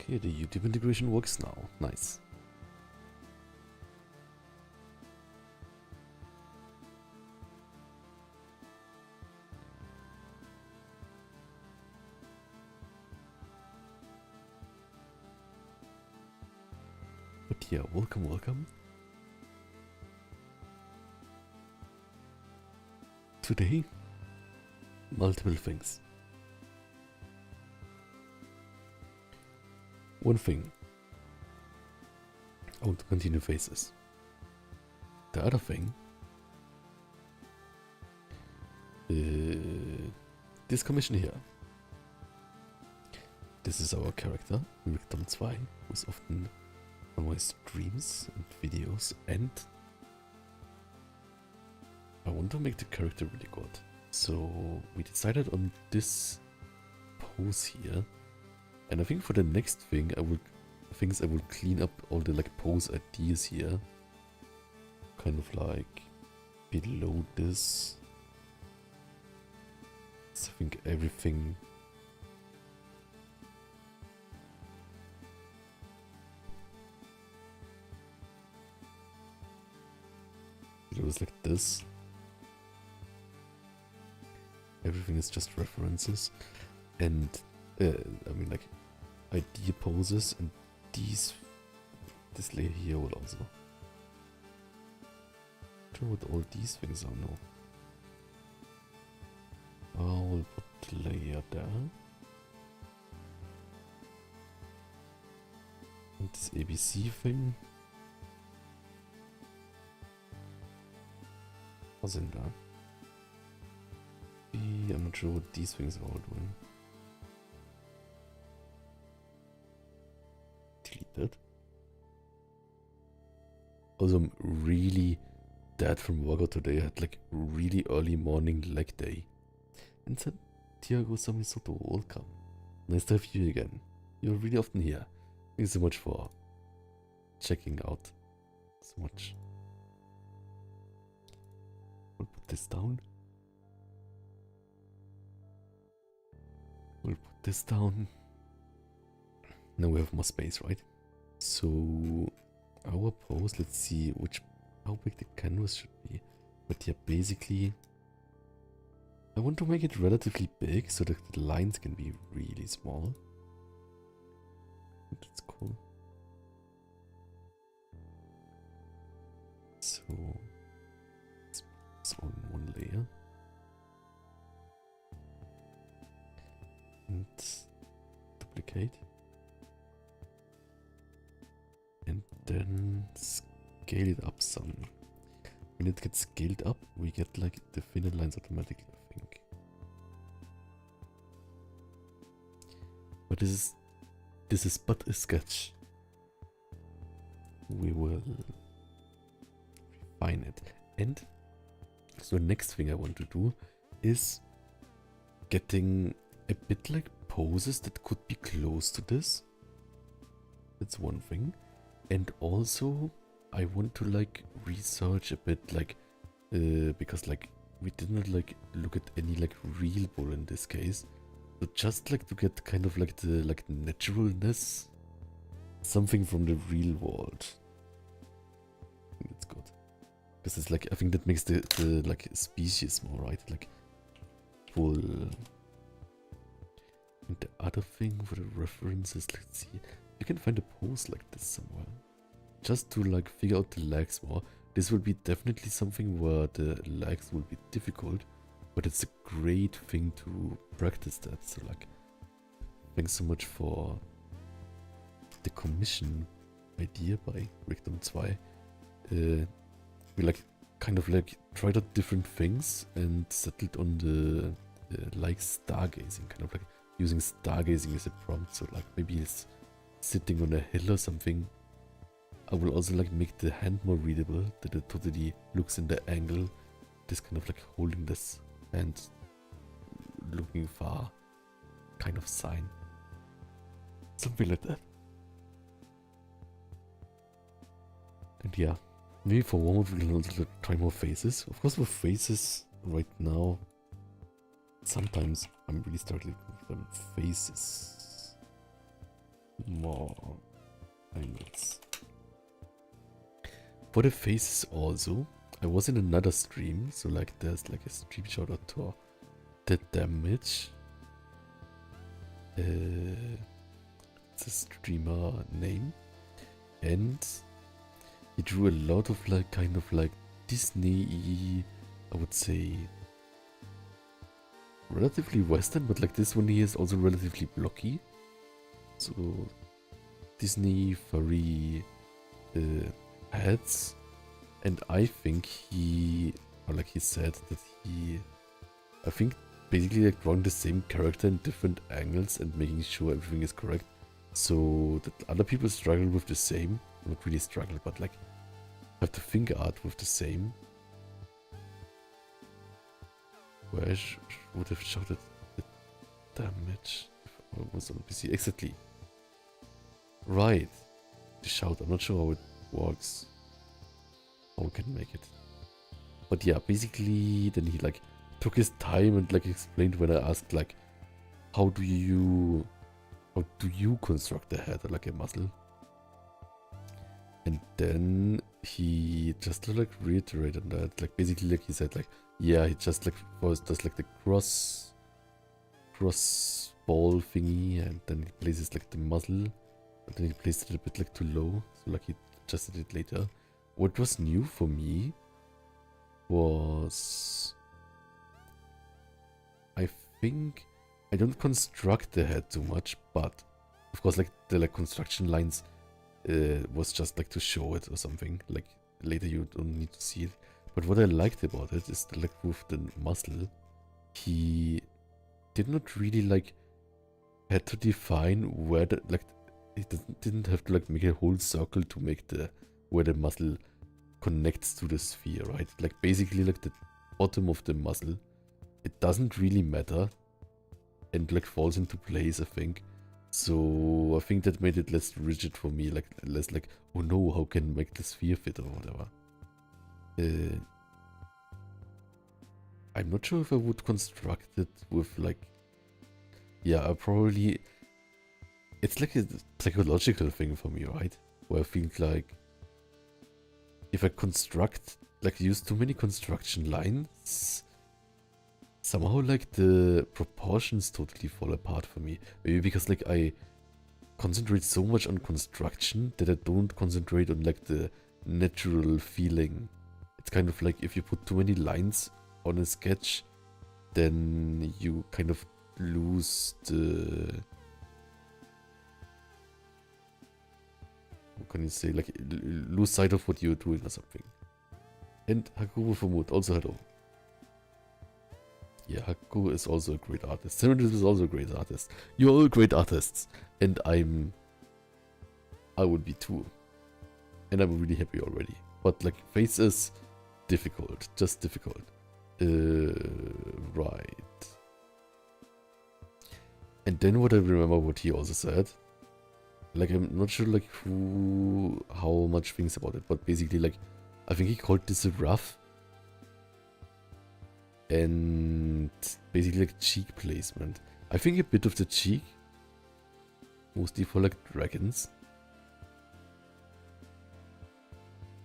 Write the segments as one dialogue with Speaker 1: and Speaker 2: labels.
Speaker 1: Okay, the YouTube integration works now. Nice. But yeah, welcome, welcome. Today, multiple things. One thing, I want to continue faces. The other thing, this commission here. This is our character, Victim 2, who is often on my streams and videos, and I want to make the character really good. So we decided on this pose here, and I think for the next thing I will clean up all the like pose ideas here, kind of like below this. So I think everything it was like this. Everything is just references, and I mean like idea poses, and this layer here will also. Not sure what all these things are now. I'll put the layer there. And this ABC thing. Was in there? I'm not sure what these things are all doing. Deleted. Also, I'm really dead from workout today. I had like really early morning leg day. And Santiago Samisoto, welcome. Nice to have you again. You're really often here. Thank you so much for checking out. So much. We'll put this down. We'll put this down. Now we have more space, right? So our pose, let's see how big the canvas should be. But yeah, basically I want to make it relatively big so that the lines can be really small. That's cool. So let's put this on one layer. And duplicate. And then scale it up some. When it gets scaled up, we get like the thinner lines automatically, I think. But this is but a sketch. We will refine it. And so the next thing I want to do is getting a bit like poses that could be close to this. That's one thing. And also I want to like research a bit like because like we did not like look at any like real bull in this case. So just like to get kind of like the like naturalness, something from the real world. I think it's good. Because it's like I think that makes the like species more right, like full. And the other thing for the references, let's see. You can find a pose like this somewhere. Just to like figure out the legs more. This will be definitely something where the legs will be difficult, but it's a great thing to practice that. So like, thanks so much for the commission idea by Victim 2. We like kind of like tried out different things and settled on the like stargazing, kind of like using stargazing as a prompt. So like maybe it's sitting on a hill or something. I will also like make the hand more readable, that it totally looks in the angle. This kind of like holding this and looking far kind of sign. Something like that. And yeah, maybe for one we can also like try more faces. Of course with faces right now, sometimes I'm really struggling with them faces. more angles. For the faces also, I was in another stream, so like there's like a stream shout out to the damage. It's a streamer name, and he drew a lot of like kind of like Disney-y, I would say, relatively Western, but like this one he is also relatively blocky. So Disney furry heads, and I think he, or like he said that he, I think basically like drawing the same character in different angles and making sure everything is correct, so that other people struggle with the same, not really struggle, but like have the finger art with the same. Where I would have shouted the damage if I was on PC. Exactly. Right. The shout. I'm not sure how it works. How we can make it. But yeah, basically then he like took his time and like explained when I asked like how do you construct a head or like a muzzle? And then he just like reiterated that, like basically like he said like, yeah, he just like first does like the cross ball thingy, and then he places like the muzzle, and then he placed it a bit like too low, so like he adjusted it later. What was new for me was, I think I don't construct the head too much, but of course like the like construction lines was just like to show it or something, like later you don't need to see it. But what I liked about it is that like with the muzzle, he did not really like had to define where the like it didn't have to like make a whole circle to make the where the muzzle connects to the sphere, right? Like basically like the bottom of the muzzle, it doesn't really matter and like falls into place, I think. So I think that made it less rigid for me, like less like, oh no, how can I make the sphere fit or whatever. I'm not sure if I would construct it with like, yeah, I probably, it's like a psychological thing for me, right? Where I think like, if I construct, like use too many construction lines, somehow like the proportions totally fall apart for me. Maybe because like I concentrate so much on construction that I don't concentrate on like the natural feeling. It's kind of like if you put too many lines on a sketch, then you kind of lose the, what can you say, like lose sight of what you're doing or something. And Hakubu Famut, also hello. Yeah, Haku is also a great artist. Serenity is also a great artist. You're all great artists. And I would be too. And I'm really happy already. But like, face is difficult. Just difficult. Right. And then what I remember what he also said. Like, I'm not sure like how much thinks about it. But basically like, I think he called this a rough. And basically like cheek placement. I think a bit of the cheek, mostly for like dragons.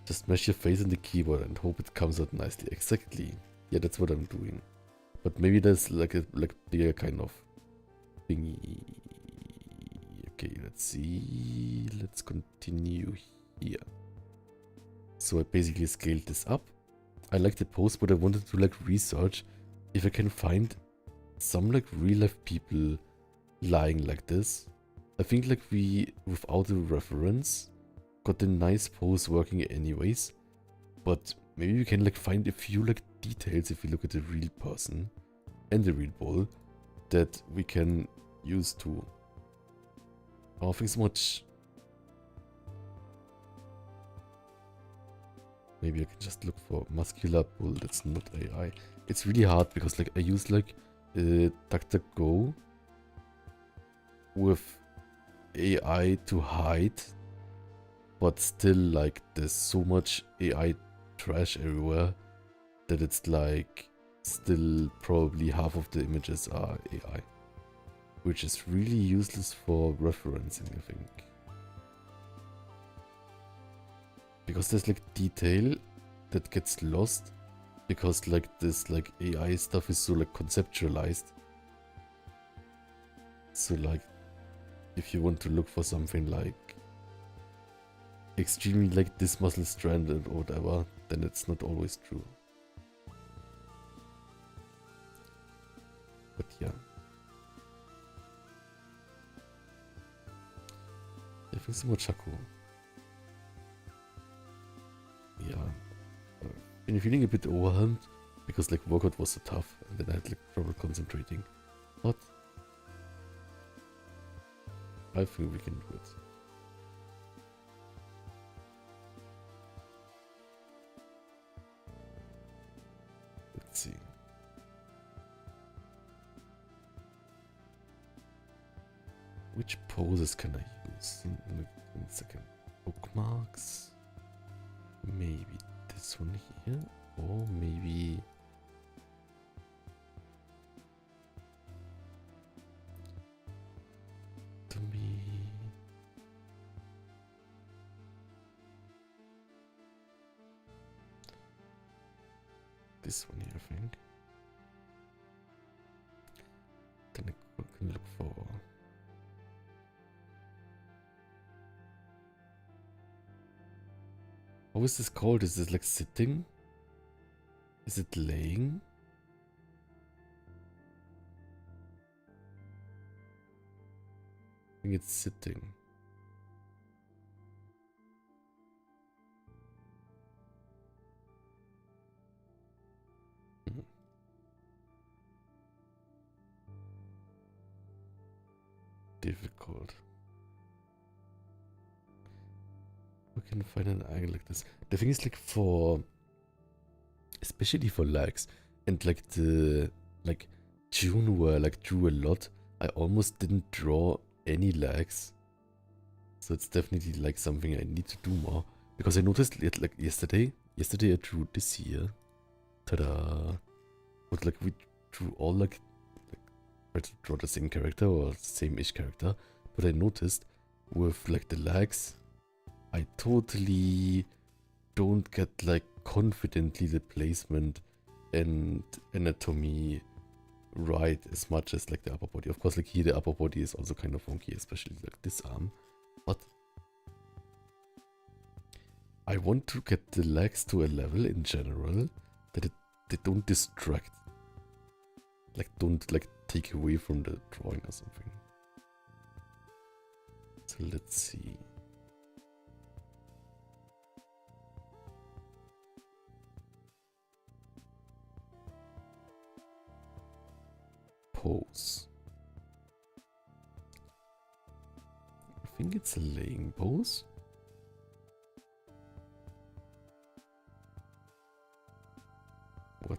Speaker 1: Just mesh your face in the keyboard and hope it comes out nicely. Exactly. Yeah, that's what I'm doing. But maybe there's like a bigger kind of thingy. Okay, let's see. Let's continue here. So I basically scaled this up. I like the post, but I wanted to like research if I can find some like real life people lying like this. I think like we, without a reference, got a nice pose working anyways. But maybe we can like find a few like details if we look at a real person and a real ball that we can use to. Oh, thanks so much. Maybe I can just look for muscular bull, that's not AI. It's really hard because like I use like DuckDuckGo with AI to hide, but still like there's so much AI trash everywhere that it's like still probably half of the images are AI. which is really useless for referencing, I think. Because there's like detail that gets lost because like this like AI stuff is so like conceptualized. So like if you want to look for something like extremely like this muscle stranded or whatever, then it's not always true. But yeah. I think some more Chaco. Yeah. Been feeling a bit overwhelmed because like workout was so tough and then I had like trouble concentrating. But I think we can do it. Let's see. Which poses can I use? In 1 second. Bookmarks. Maybe this one here. Or maybe... to me... this one here, I think. Then I can look for... How is this called? Is this like sitting? Is it laying? I think it's sitting. Difficult. We can find an angle like this. The thing is like for... especially for legs and like the... like June where I like drew a lot. I almost didn't draw any legs. So it's definitely like something I need to do more. Because I noticed it like yesterday. Yesterday I drew this here. Ta-da! But like we drew all like tried to draw the same character or same-ish character. But I noticed with like the legs, I totally don't get like confidently the placement and anatomy right as much as like the upper body. Of course, like here the upper body is also kind of funky, especially like this arm. But I want to get the legs to a level in general that they don't distract. Like don't like take away from the drawing or something. So let's see. Pose. I think it's a laying pose. What?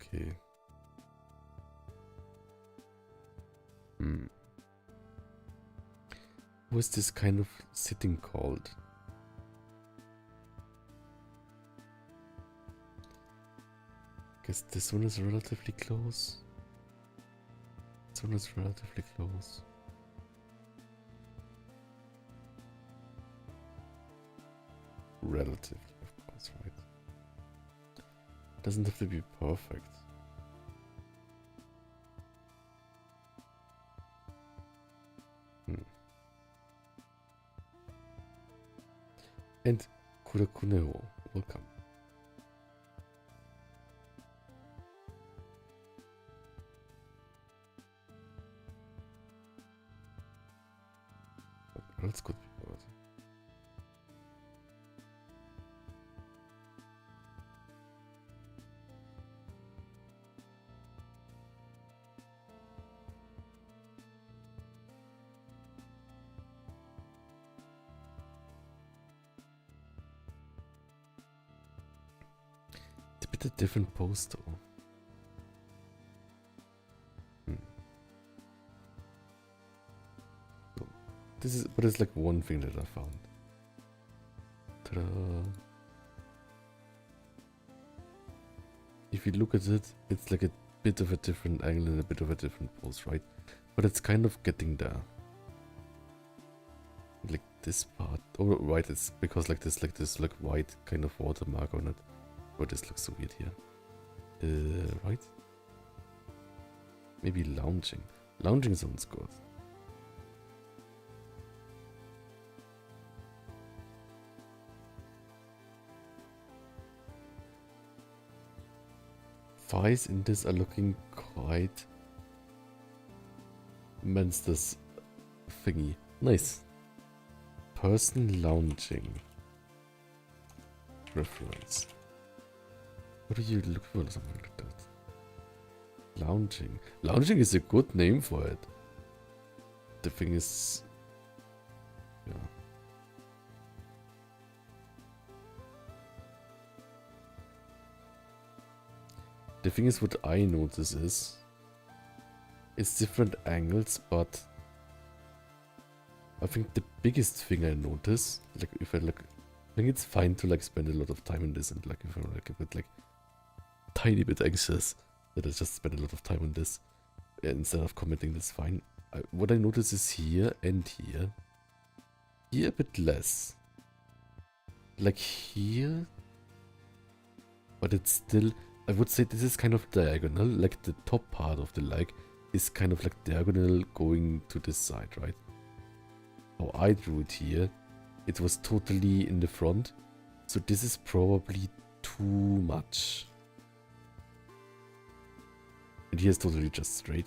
Speaker 1: Okay. What's this kind of sitting called? Guess this one is relatively close. This one is relatively close. Relatively, of course, right? Doesn't have to be perfect. And Kurakuneo, welcome. What else could be good? It's a bit a different pose though. This is, but it's like one thing that I found. Ta-da. If you look at it, it's like a bit of a different angle and a bit of a different pose, right? But it's kind of getting there. Like this part, oh right, it's because like this white kind of watermark on it. But this looks so weird here. Right? Maybe lounging. Lounging sounds good. Thighs in this are looking quite monsters thingy. Nice. Person lounging. Reference. What do you look for? Something like that. Lounging. Lounging is a good name for it. The thing is... yeah. The thing is, what I notice is... it's different angles, but... I think the biggest thing I notice, like if I look... I think it's fine to like spend a lot of time on this, and like if I'm like a bit like... tiny bit anxious that I just spend a lot of time on this instead of commenting, that's fine. What I notice is here and here. Here a bit less. Like here. But it's still, I would say this is kind of diagonal. Like the top part of the leg is kind of like diagonal going to this side, right? How I drew it here, it was totally in the front. So this is probably too much. And here's totally just straight.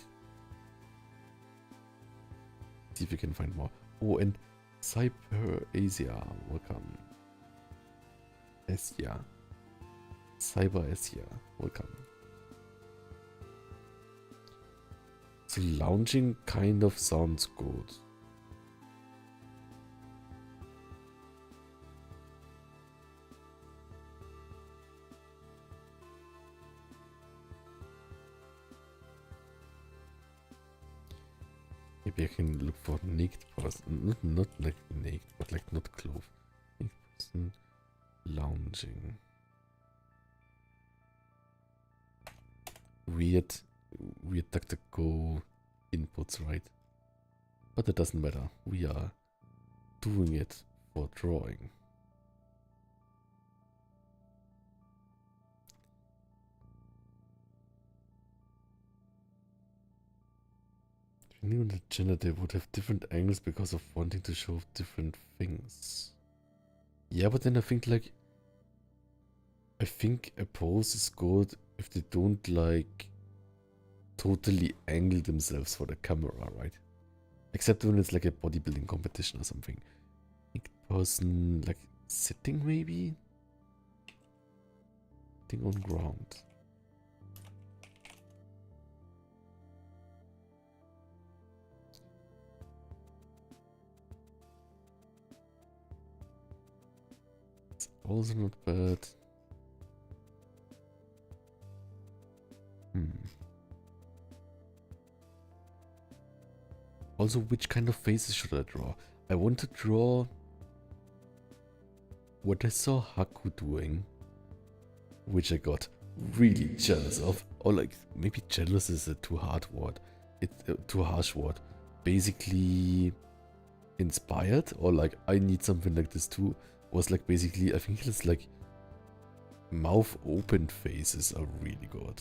Speaker 1: See if we can find more. Oh, and Cyber Asia, welcome. Asia. Cyber Asia, welcome. So lounging kind of sounds good. Maybe I can look for naked person. Not like naked, but like not clothed. Naked person lounging. Weird DuckDuckGo inputs, right? But it doesn't matter. We are doing it for drawing. Depending on the gender, they would have different angles because of wanting to show different things. Yeah, but then I think like... I think a pose is good if they don't like totally angle themselves for the camera, right? Except when it's like a bodybuilding competition or something. Like person like sitting maybe? Sitting on ground. It's also not bad. Also, which kind of faces should I draw? I want to draw what I saw Haku doing, which I got really jealous of. Or like, maybe jealous is a too hard word. It's too harsh word. Basically inspired, or like I need something like this too. Was like basically, I think it's like mouth open faces are really good.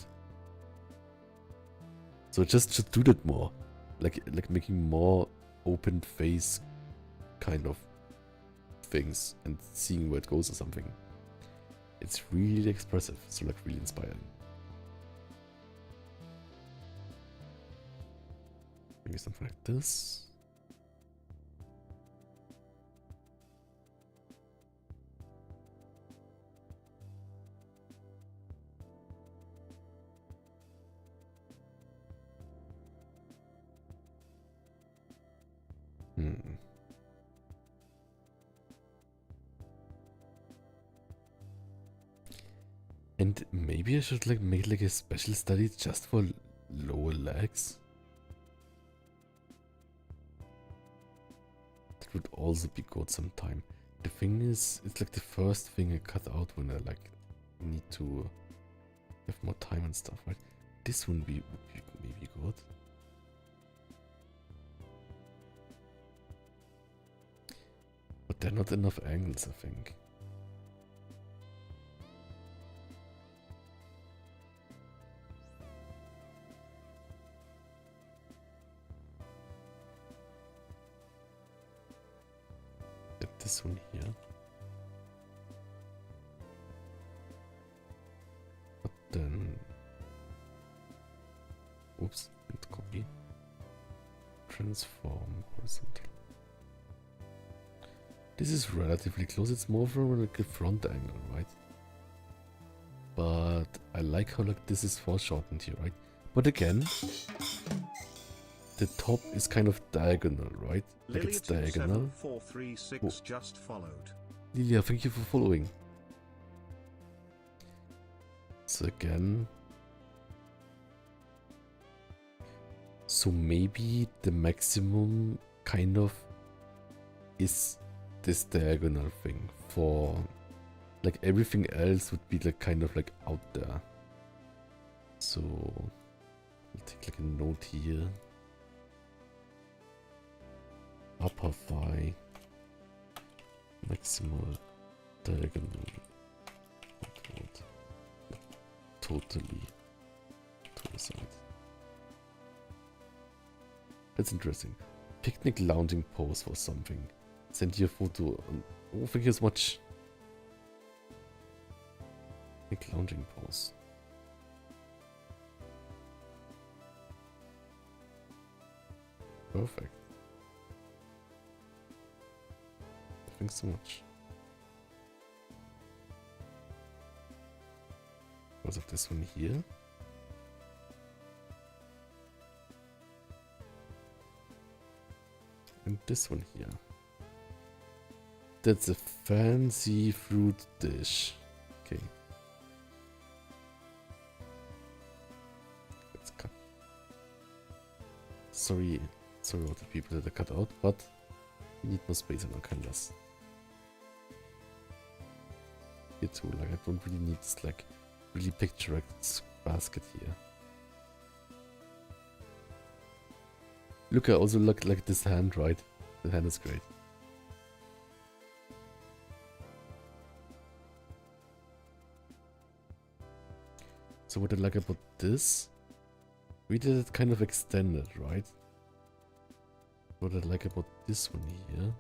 Speaker 1: So just should do that more. Like making more open face kind of things and seeing where it goes or something. It's really expressive, so like really inspiring. Maybe something like this. And maybe I should like make like a special study just for lower legs. would also be good sometime. The thing is, it's like the first thing I cut out when I like need to have more time and stuff, right? This would be maybe good. But there are not enough angles, I think. Get this one here. But then... Oops, didn't copy. Transform horizontal. This is relatively close, it's more from like a front angle, right? But I like how like this is foreshortened here, right? But again, the top is kind of diagonal, right? Like it's diagonal.
Speaker 2: 436 just followed.
Speaker 1: Lilia, thank you for following. So again, so maybe the maximum kind of is this diagonal thing. For like everything else would be like kind of like out there. So I'll take like a note here. Upper thigh, maximal diagonal outward, totally to the side. That's interesting. Picnic lounging pose for something. Send you a photo. Oh, thank you so much. Picnic lounging pose. Perfect. Thanks so much. Because of this one here. And this one here. That's a fancy fruit dish. Okay. Let's cut. Sorry about the people that I cut out, but we need more space on our canvas. Here too, like I don't really need this like really picturesque basket here. Look, I also look like this hand, right? The hand is great. So what I like about this, we did it kind of extended, right? What I like about this one here,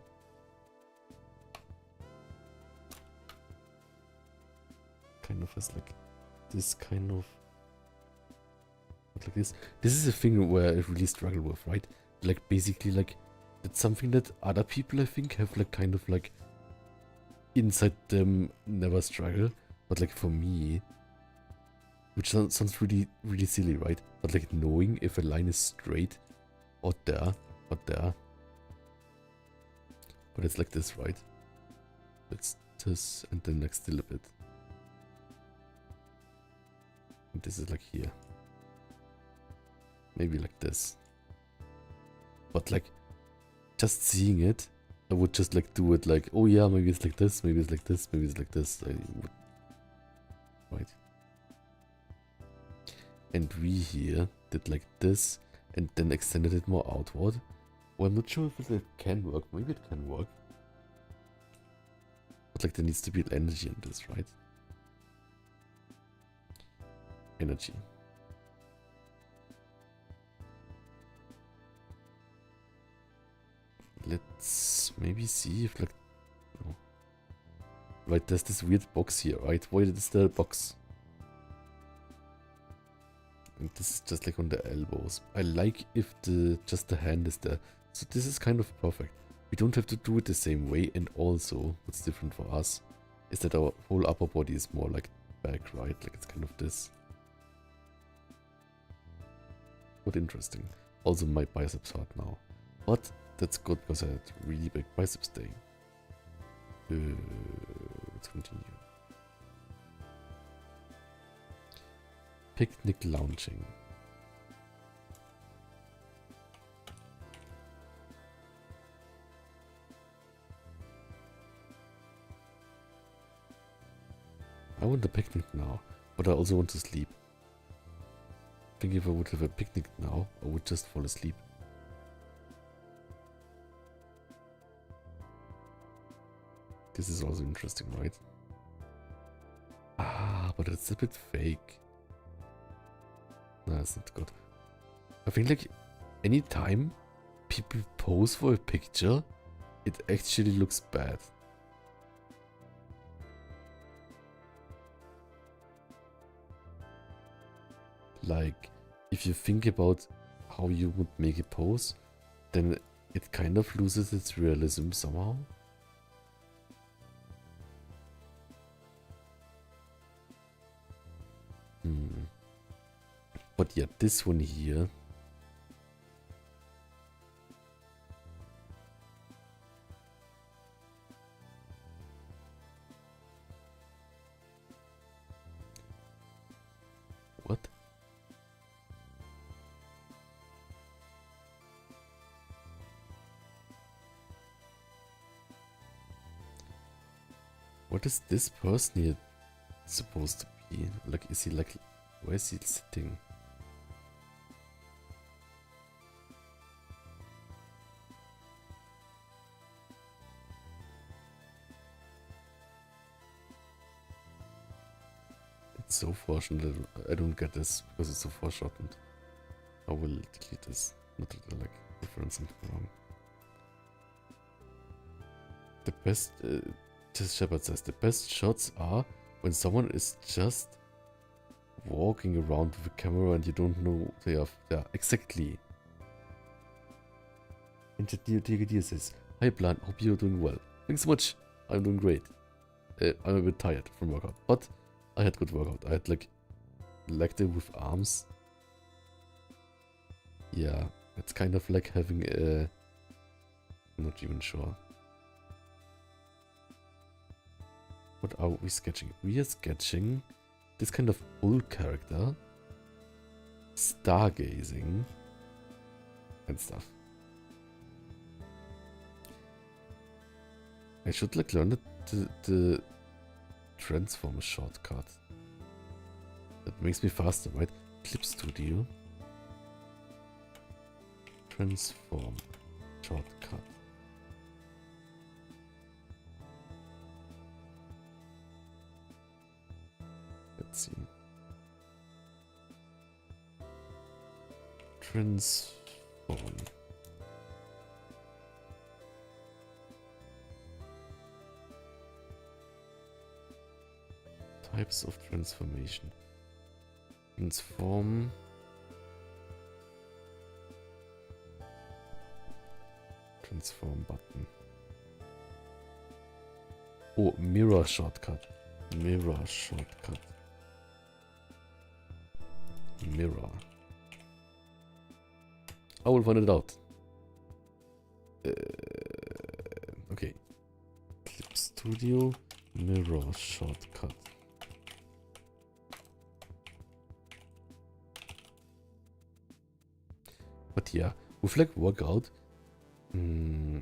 Speaker 1: kind of has like this kind of, like this. This is a thing where I really struggle with, right? Like basically like, it's something that other people I think have like kind of like inside them never struggle, but like for me, which sounds really silly, right? But like knowing if a line is straight or there or there, but it's like this, right? It's this and then like still a bit, and this is like here, maybe like this, but like just seeing it, I would just like do it like, oh yeah, maybe it's like this, maybe it's like this, maybe it's like this, I would, right? And we here did like this and then extended it more outward. Well, I'm not sure if it can work. Maybe it can work. But like there needs to be energy in this, right? Energy. Let's maybe see if like... Oh. Right, there's this weird box here, right? Why is there a box? And this is just like on the elbows. I like if just the hand is there. So this is kind of perfect. We don't have to do it the same way, and also what's different for us is that our whole upper body is more like back, right? Like it's kind of this. What interesting. Also my biceps hurt now. But that's good because I had really big biceps day. Let's continue. Picnic lounging. I want a picnic now, but I also want to sleep. I think if I would have a picnic now, I would just fall asleep. This is also interesting, right? Ah, but it's a bit fake. No, that's not good. I think like anytime people pose for a picture, it actually looks bad. Like, if you think about how you would make a pose, then it kind of loses its realism somehow. But yeah, this one here. What? What is this person here supposed to be? Like, is he like, where is he sitting? It's so fortunate I don't get this because it's so foreshortened. I will delete this. Not that I like reference something wrong. The best, Shepard says, the best shots are when someone is just walking around with a camera and you don't know they are there. Exactly. Engineer says, hi Plan, hope you're doing well. Thanks so much. I'm doing great. I'm a bit tired from workout, but I had good workout. I had like leg day with arms. Yeah, it's kind of like having a... I'm not even sure. What are we sketching? We are sketching this kind of bull character, stargazing, and stuff. I should like learn the transform shortcut. That makes me faster, right? Clip Studio. Transform shortcut. Let's see. Transform. Types of transformation. Transform. Transform button. Oh, mirror shortcut. Mirror shortcut. Mirror. I will find it out. Okay. Clip Studio. Mirror shortcut. But yeah, with like workout, I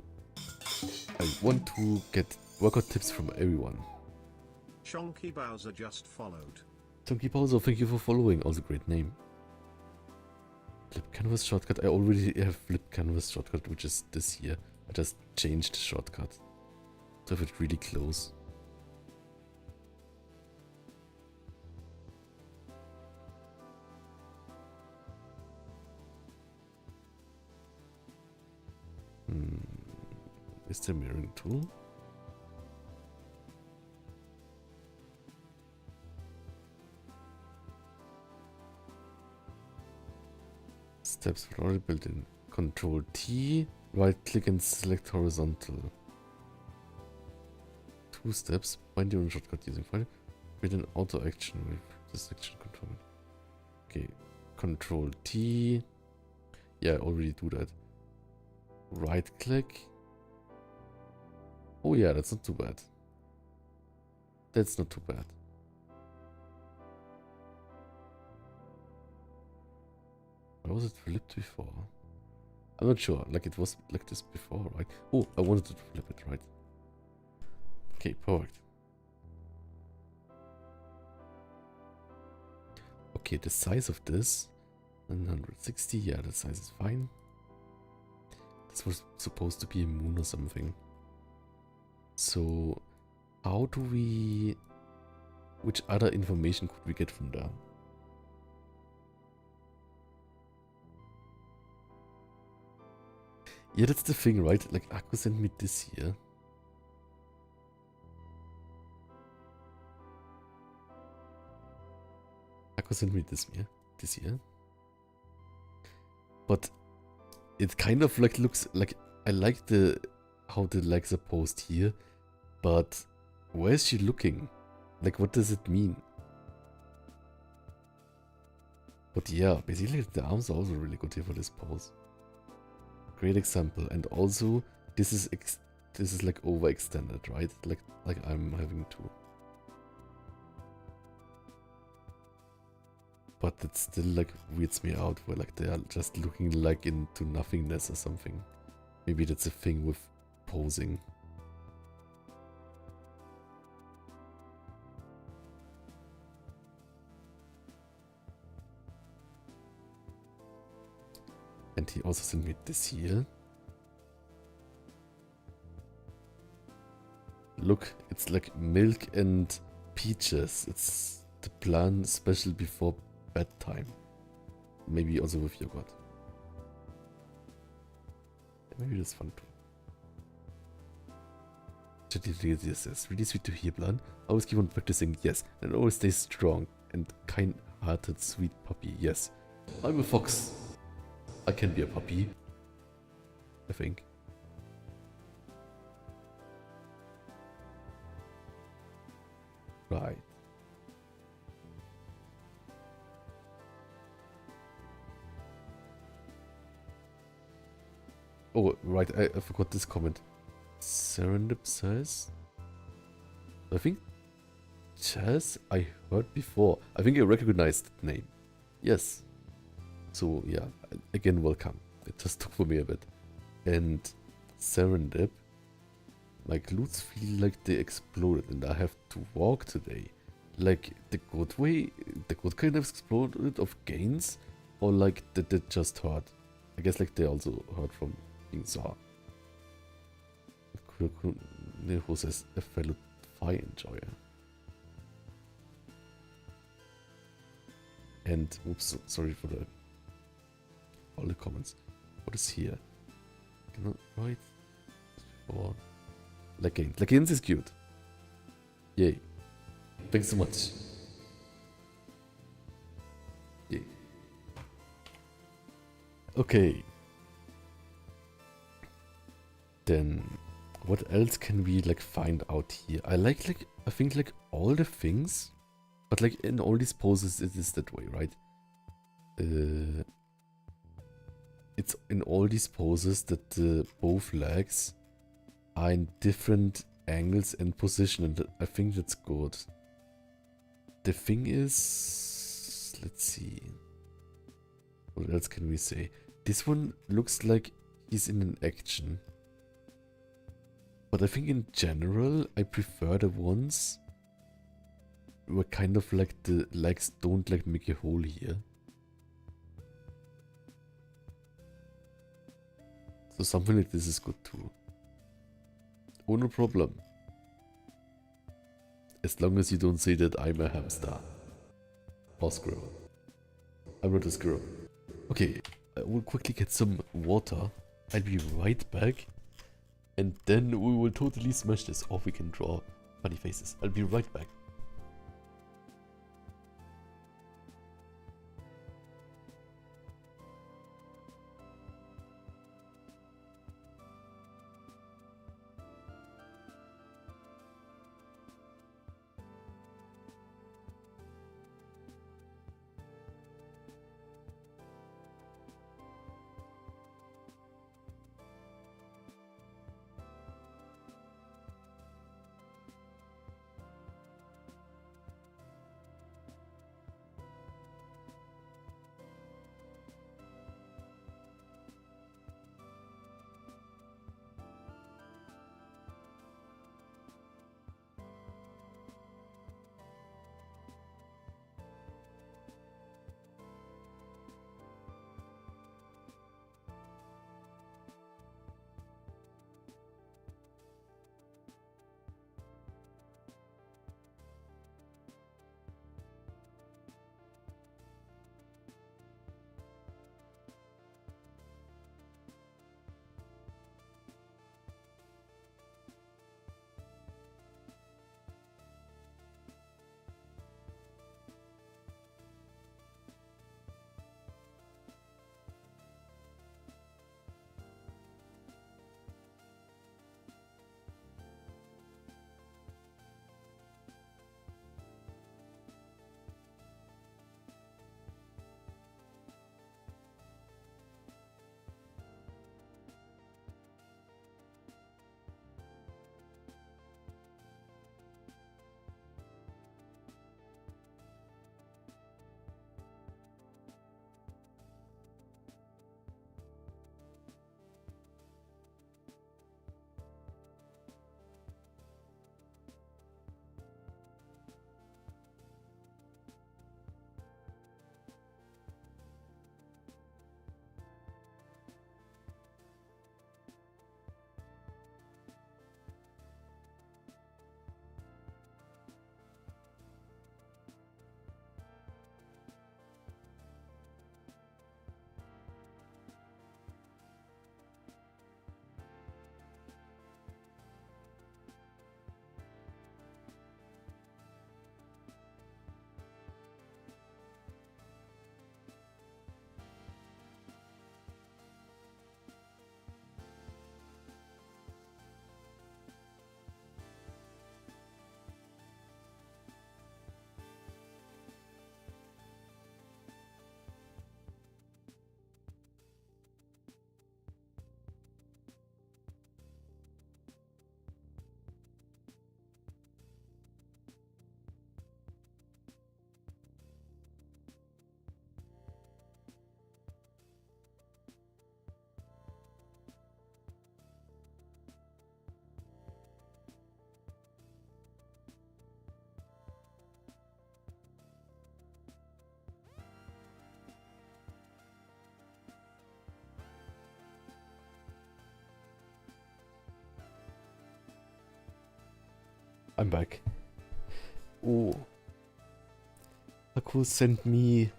Speaker 1: want to get workout tips from everyone.
Speaker 2: Chonky Bowser just followed.
Speaker 1: Chonky Bowser, thank you for following. Also great name. Flip canvas shortcut. I already have flip canvas shortcut, which is this here. I just changed the shortcut to have it really close. Is there mirroring tool? Steps were already built in. Control T, right click and select horizontal. 2 steps, bind your own shortcut using file. Create an auto action with this action control. Okay, Control T. Yeah, I already do that. Right click. Oh yeah, that's not too bad. That's not too bad. Why was it flipped before? I'm not sure. Like it was like this before, right? Oh, I wanted to flip it, right? Okay, perfect. Okay, the size of this, 160, yeah, the size is fine. This was supposed to be a moon or something. So, how do we... Which other information could we get from there? Yeah, that's the thing, right? Like, Akku sent me this here. Akku sent me this here. But it kind of like looks like... I like the how the legs are posed here, but where is she looking? Like, what does it mean? But yeah, basically the arms are also really good here for this pose. Great example. And also, this is like overextended, right? Like I'm having to. But it still like weirds me out where like they are just looking like into nothingness or something. Maybe that's a thing with posing. And he also sent me this here. Look, it's like milk and peaches. It's the plan special before bedtime. Maybe also with yogurt. Maybe that's fun too. This is really sweet to hear, Plan. Always keep on practicing, yes. And always stay strong and kind-hearted, sweet puppy, yes. I'm a fox. I can be a puppy, I think. Right. Oh, right, I forgot this comment. Serendip says... I think Chess I heard before. I think I recognized the name. Yes. So yeah, again, welcome. It just took for me a bit. And Serendip, my glutes feel like they exploded and I have to walk today. Like the good way, the good kind of exploded of gains, or like did it just hurt? I guess like they also hurt from being sore. Who says a fellow fire enjoyer? And oops, sorry for all the comments. What is here? Right? Or Leggings. Leggings is cute. Yay. Thanks so much. Yay. Okay. Then what else can we like find out here? I think like all the things, but like in all these poses it is that way, right? It's in all these poses that both legs are in different angles and position, and I think that's good. The thing is, let's see, what else can we say? This one looks like he's in an action, but I think in general I prefer the ones where kind of like the legs don't like make a hole here. So something like this is good too. Oh, no problem. As long as you don't say that I'm a hamster. Or squirrel. I'm not a squirrel. Okay, I will quickly get some water. I'll be right back. And then we will totally smash this. Or we can draw funny faces. I'll be right back. I'm back. Oh. Taku sent me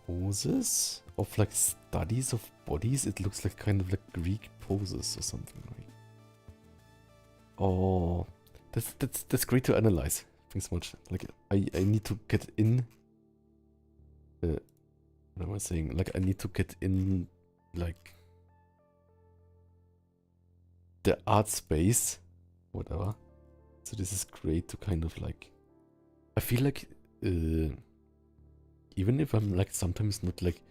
Speaker 1: poses of like studies of bodies. It looks like kind of like Greek poses or something, right? Oh, that's great to analyze. Thanks so much. Like I need to get in. What am I saying? Like I need to get in, like the art space, whatever. So this is great to kind of like. I feel like even if I'm like sometimes not like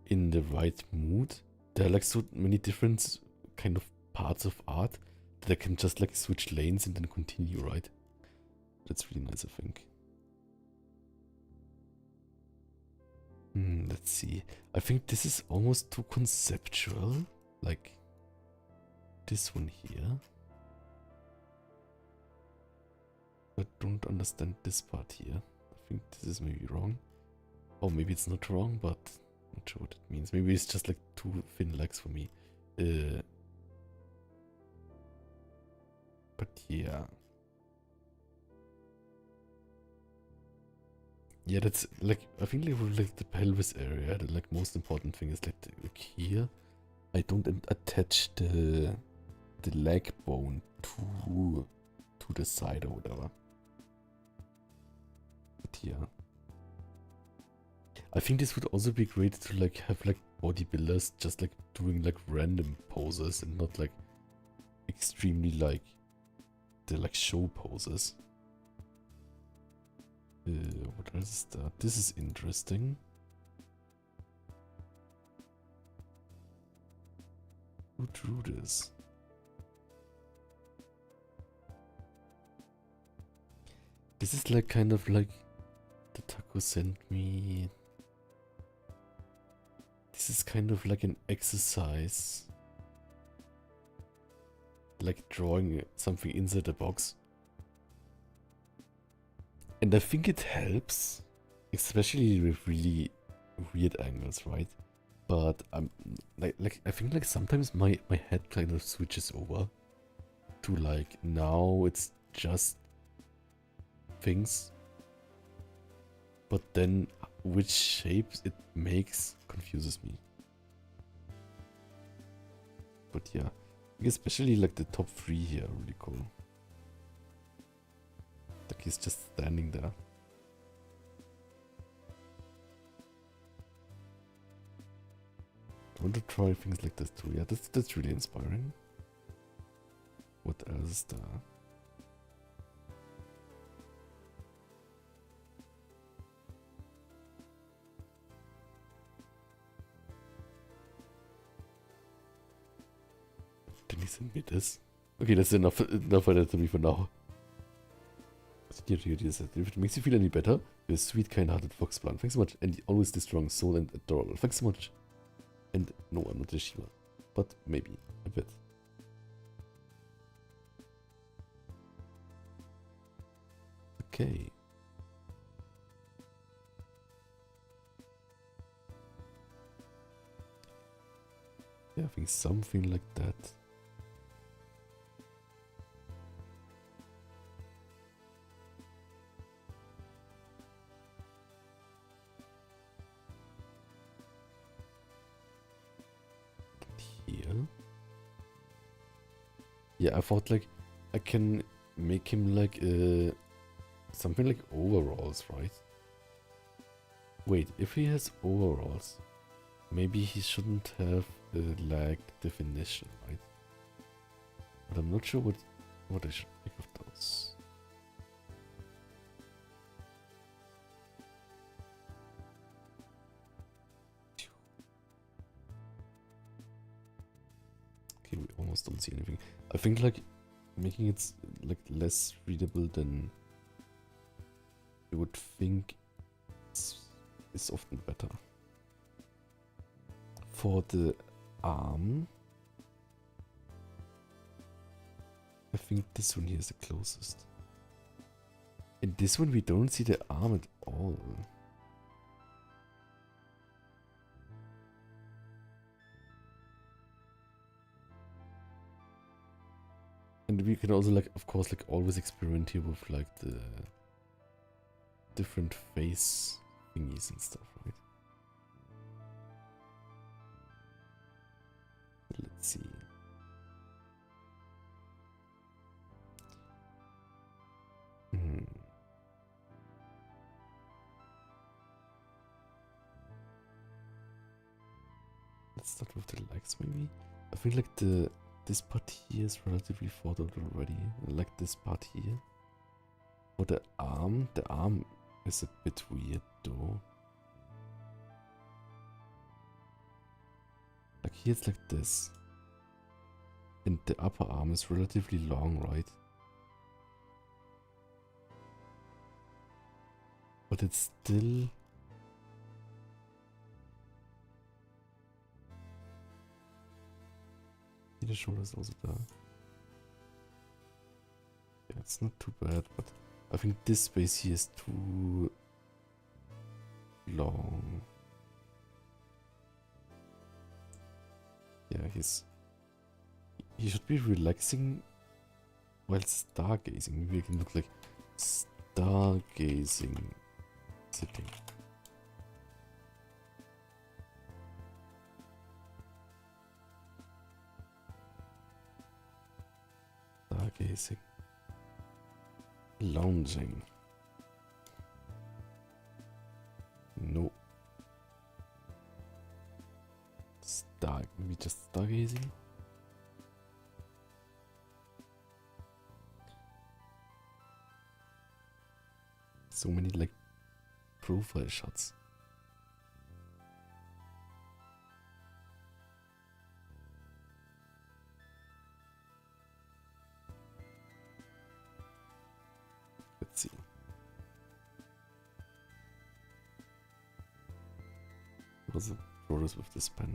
Speaker 1: in the right mood, there are like so many different kind of parts of art that I can just like switch lanes and then continue, right? That's really nice, I think. Let's see. I think this is almost too conceptual. Like this one here. I don't understand this part here. I think this is maybe wrong. Or maybe it's not wrong, but not sure what it means. Maybe it's just like too thin legs for me. But yeah. Yeah, that's like, I think like the pelvis area, the like most important thing is like here. I don't attach the leg bone to the side or whatever. But yeah. I think this would also be great to like have like bodybuilders just like doing like random poses and not like extremely like the like show poses. What else is that? This is interesting. Who drew this? This is like kind of like the Taco sent me. This is kind of like an exercise. Like drawing something inside the box. And I think it helps, especially with really weird angles, right? But I'm like I think like sometimes my head kind of switches over to like now it's just things, but then which shapes it makes confuses me. But yeah, especially like the top 3 here are really cool. Like he's just standing there. I want to try things like this too. Yeah, that's really inspiring. What else is there? Did he send me this? Okay, that's enough for that to me for now. If it makes you feel any better, you're a sweet, kind-hearted fox plant. Thanks so much. And always the strong soul and adorable. Thanks so much. And no, I'm not a Shiva. But maybe a bit. Okay. Yeah, I think something like that. Here. Yeah, I thought like I can make him like something like overalls, right? Wait, if he has overalls, maybe he shouldn't have leg definition, right? But I'm not sure what I should make of those. Okay, we almost don't see anything. I think like making it like less readable than you would think is often better. For the arm, I think this one here is the closest. In this one we don't see the arm at all. And we can also like, of course, like always experiment here with like the different face thingies and stuff, right? Let's see. Let's start with the legs, maybe. I think like this part here is relatively thought out already. I like this part here. For the arm is a bit weird though. Like here it's like this. And the upper arm is relatively long, right? But it's still... The shoulder is also there. Yeah, it's not too bad, but I think this space here is too long. Yeah, he should be relaxing while stargazing. Maybe I can look like stargazing sitting. Stargazing. Lounging. No. Maybe just stargazing. So many like profile shots. Let's see. What's the progress with this pen?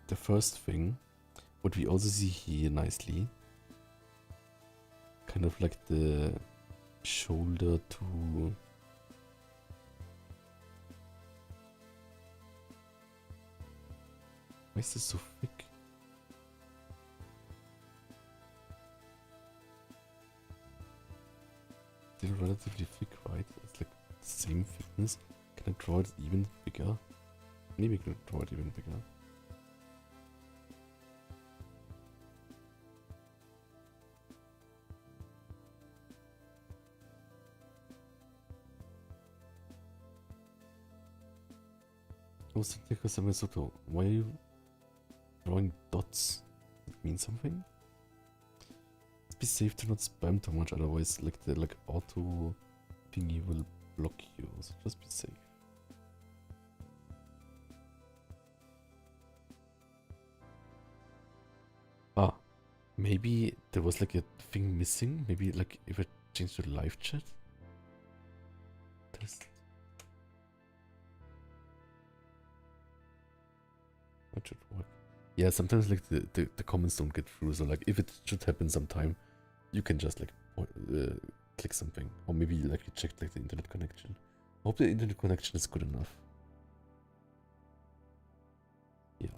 Speaker 1: The first thing, what we also see here nicely, kind of like the shoulder to why is this so thick? Still relatively thick, right? It's like the same thickness. Can I draw it even bigger? Maybe I can draw it even bigger. I was thinking because I'm sort of, why are you drawing dots? Does it mean something? Let's be safe to not spam too much, otherwise like the auto thingy will block you, so just be safe. Ah, maybe there was like a thing missing. Maybe like if I change to live chat. Test. That should work. Yeah, sometimes like the comments don't get through, so like if it should happen sometime, you can just like click something, or maybe like you checked like the internet connection. I hope the internet connection is good enough. Yeah.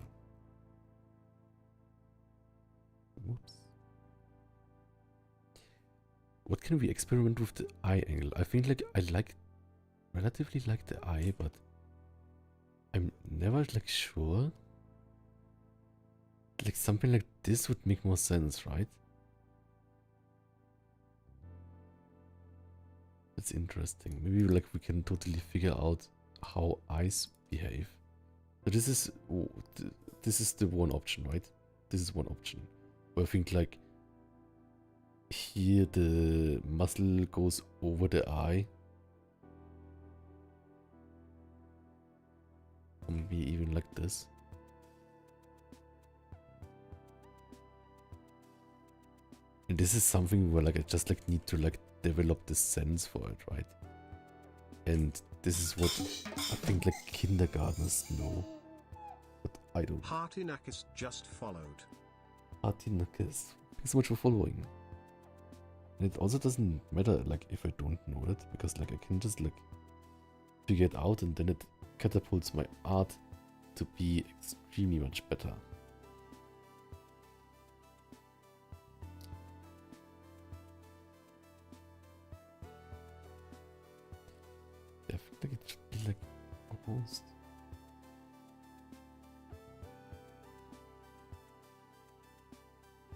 Speaker 1: Whoops. What can we experiment with the eye angle? I think like I relatively like the eye, but I'm never like sure. Like something like this would make more sense, right? That's interesting. Maybe like we can totally figure out how eyes behave. So this is the one option, right? This is one option. Where I think like here the muscle goes over the eye. Or maybe even like this. And this is something where like I just like need to like develop the sense for it, right? And this is what I think like kindergartners know. But I don't.
Speaker 2: Heartinakis just followed.
Speaker 1: Heartinakis. Thanks so much for following. And it also doesn't matter like if I don't know it, because like I can just like figure it out and then it catapults my art to be extremely much better. Like it should be like almost.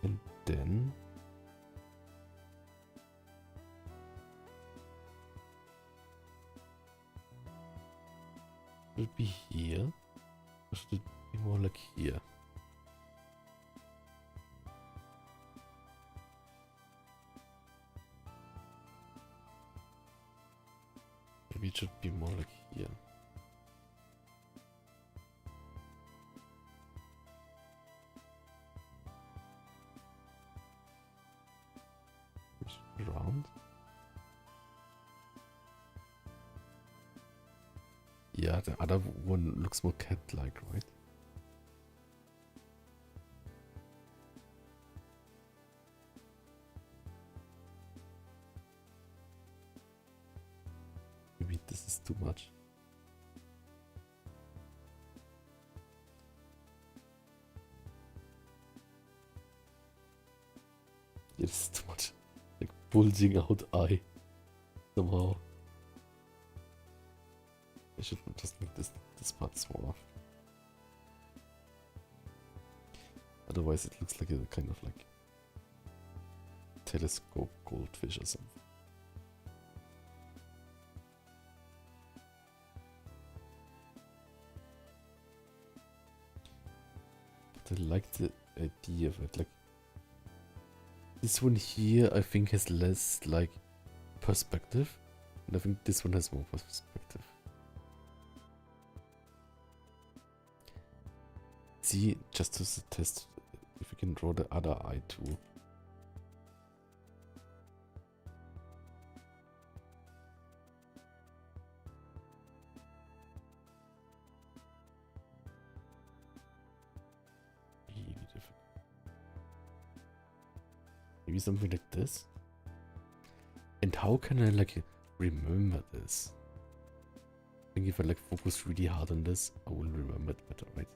Speaker 1: And then should it be here? Or should it be more like here? Maybe it should be more like here. Round. Yeah, the other one looks more cat-like, right? Maybe this is too much. Yeah, this is too much. Like bulging out eye somehow. I should just make this part smaller. Otherwise it looks like a kind of like telescope goldfish or something. But I like the idea of it. Like this one here I think has less like perspective. And I think this one has more perspective. See, just to test if we can draw the other eye too. Really difficult. Maybe something like this. And how can I like remember this? I think if I like focus really hard on this, I will remember it better, right?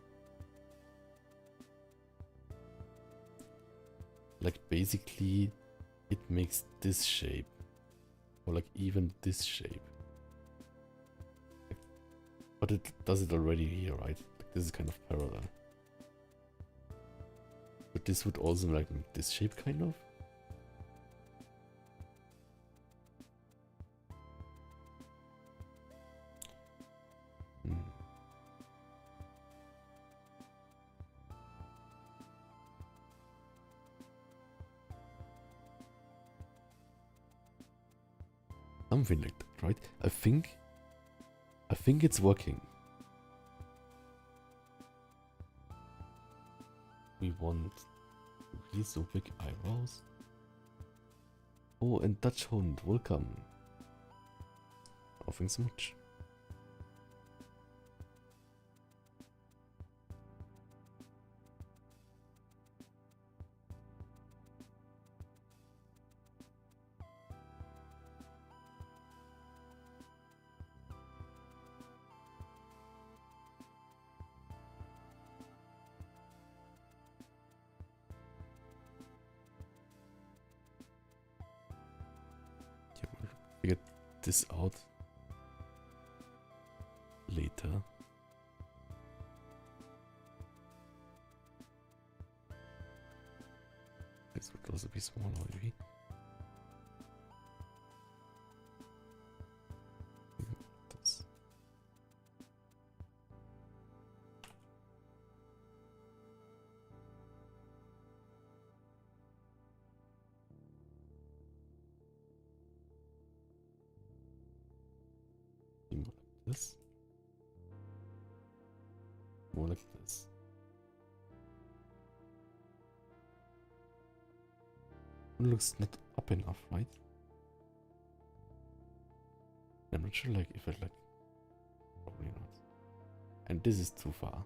Speaker 1: Like basically it makes this shape, or like even this shape. But it does it already here, right? Like this is kind of parallel. But this would also like make this shape kind of. Something like that, right? I think it's working. We want really so big eyebrows. Oh, and Dutch Hund, welcome. Oh, thanks so much. Figure this out later. This would also be smaller, maybe. This. More like this. More like this. It looks not up enough, right? I'm not sure like if I like, probably not. And this is too far.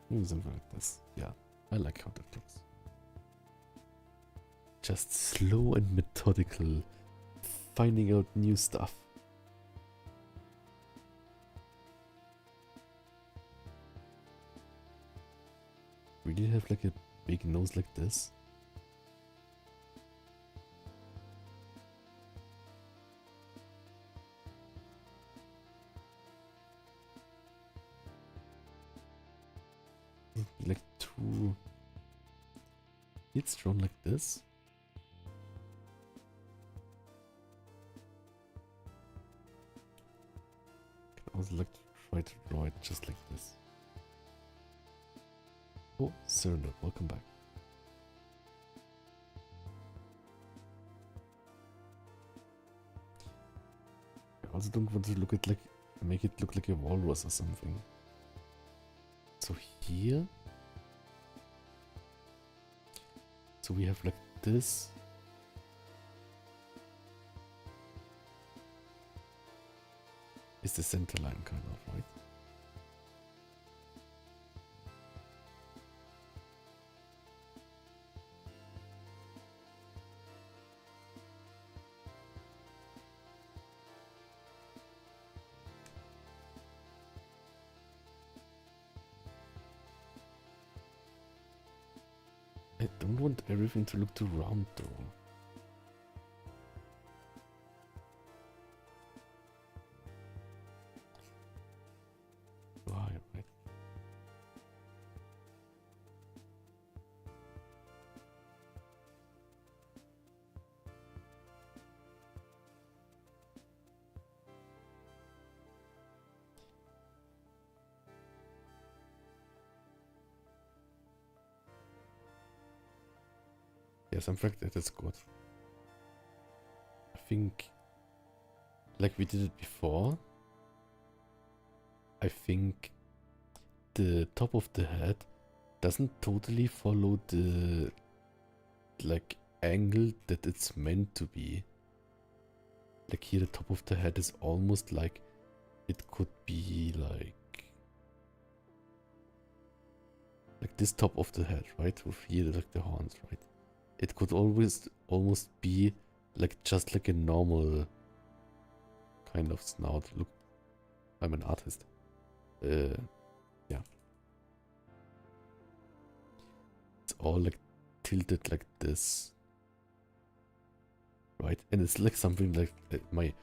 Speaker 1: Maybe something like this. Yeah, I like how that looks. Just slow and methodical, finding out new stuff. We did have like a big nose like this. it's drawn like this. I would like to try to draw it just like this. Oh, Cyrano, welcome back. I also don't want to look at make it look like a walrus or something. So here, so we have like this. Is the center line kind of, right? I don't want everything to look too round though. Right. Yes, in fact that is good. I think like we did it before. I think the top of the head doesn't totally follow the like angle that it's meant to be. Like here the top of the head is almost like it could be like this top of the head, right? With here like the horns, right? It could always almost be like just like a normal kind of snout. Look, I'm an artist. Yeah. It's all like tilted like this. Right? And it's like something like my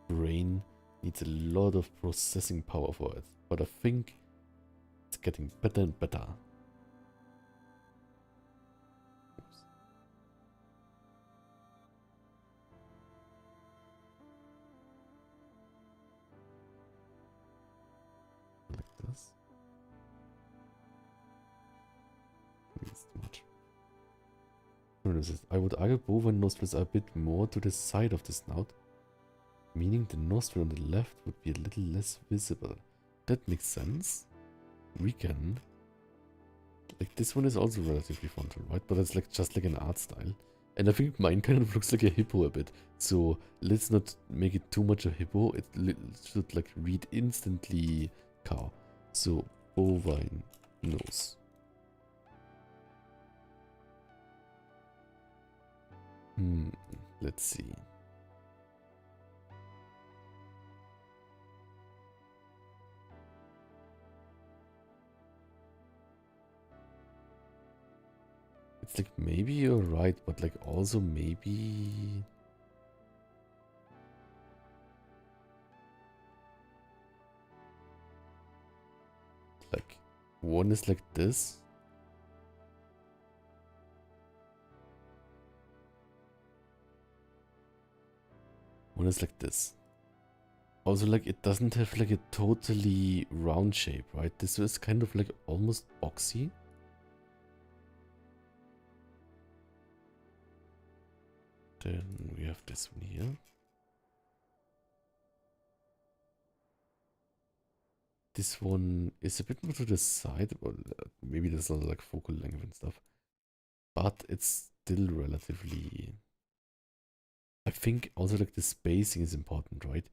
Speaker 1: brain needs a lot of processing power for it. But I think it's getting better and better. Like this. It's too much. I would argue bovine nostrils are a bit more to the side of the snout, meaning the nostril on the left would be a little less visible. That makes sense. We can. Like this one is also relatively frontal, right? But it's like just like an art style. And I think mine kind of looks like a hippo a bit. So let's not make it too much a hippo. It should like read instantly cow. So bovine nose. Let's see. It's like maybe you're right, but like also maybe like one is like this. One is like this. Also, like, it doesn't have like a totally round shape, right? This is kind of like almost boxy. Then we have this one here. This one is a bit more to the side. Well, maybe there's not like focal length and stuff. But it's still relatively... I think also like the spacing is important, right?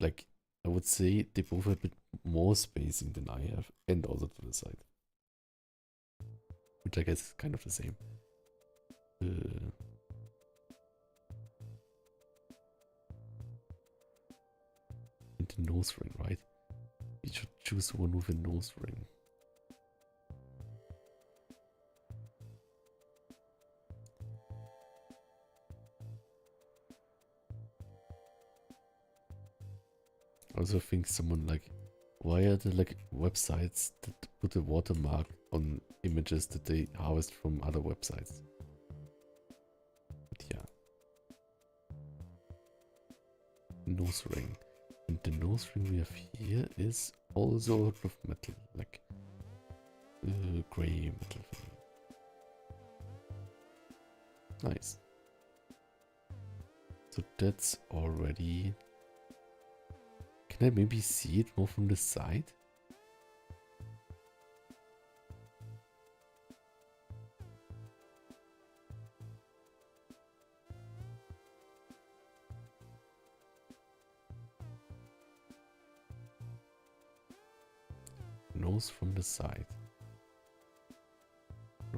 Speaker 1: Like, I would say they both have a bit more spacing than I have, and also to the side. Which I guess is kind of the same. And the nose ring, right? We should choose one with a nose ring. I also think someone like, why are there like websites that put a watermark on images that they harvest from other websites? nose ring. And the nose ring we have here is also out of metal, like gray metal thing. Nice. So that's already... Can I maybe see it more from the side? Nose from the side.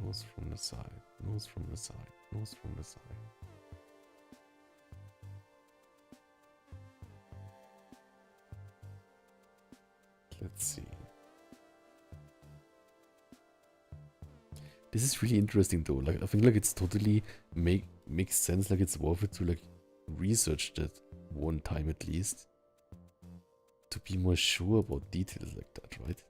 Speaker 1: Nose from the side. Nose from the side. Nose from the side. Let's see. This is really interesting though. Like I think like it's totally makes sense. Like it's worth it to like research that one time at least to be more sure about details like that, right?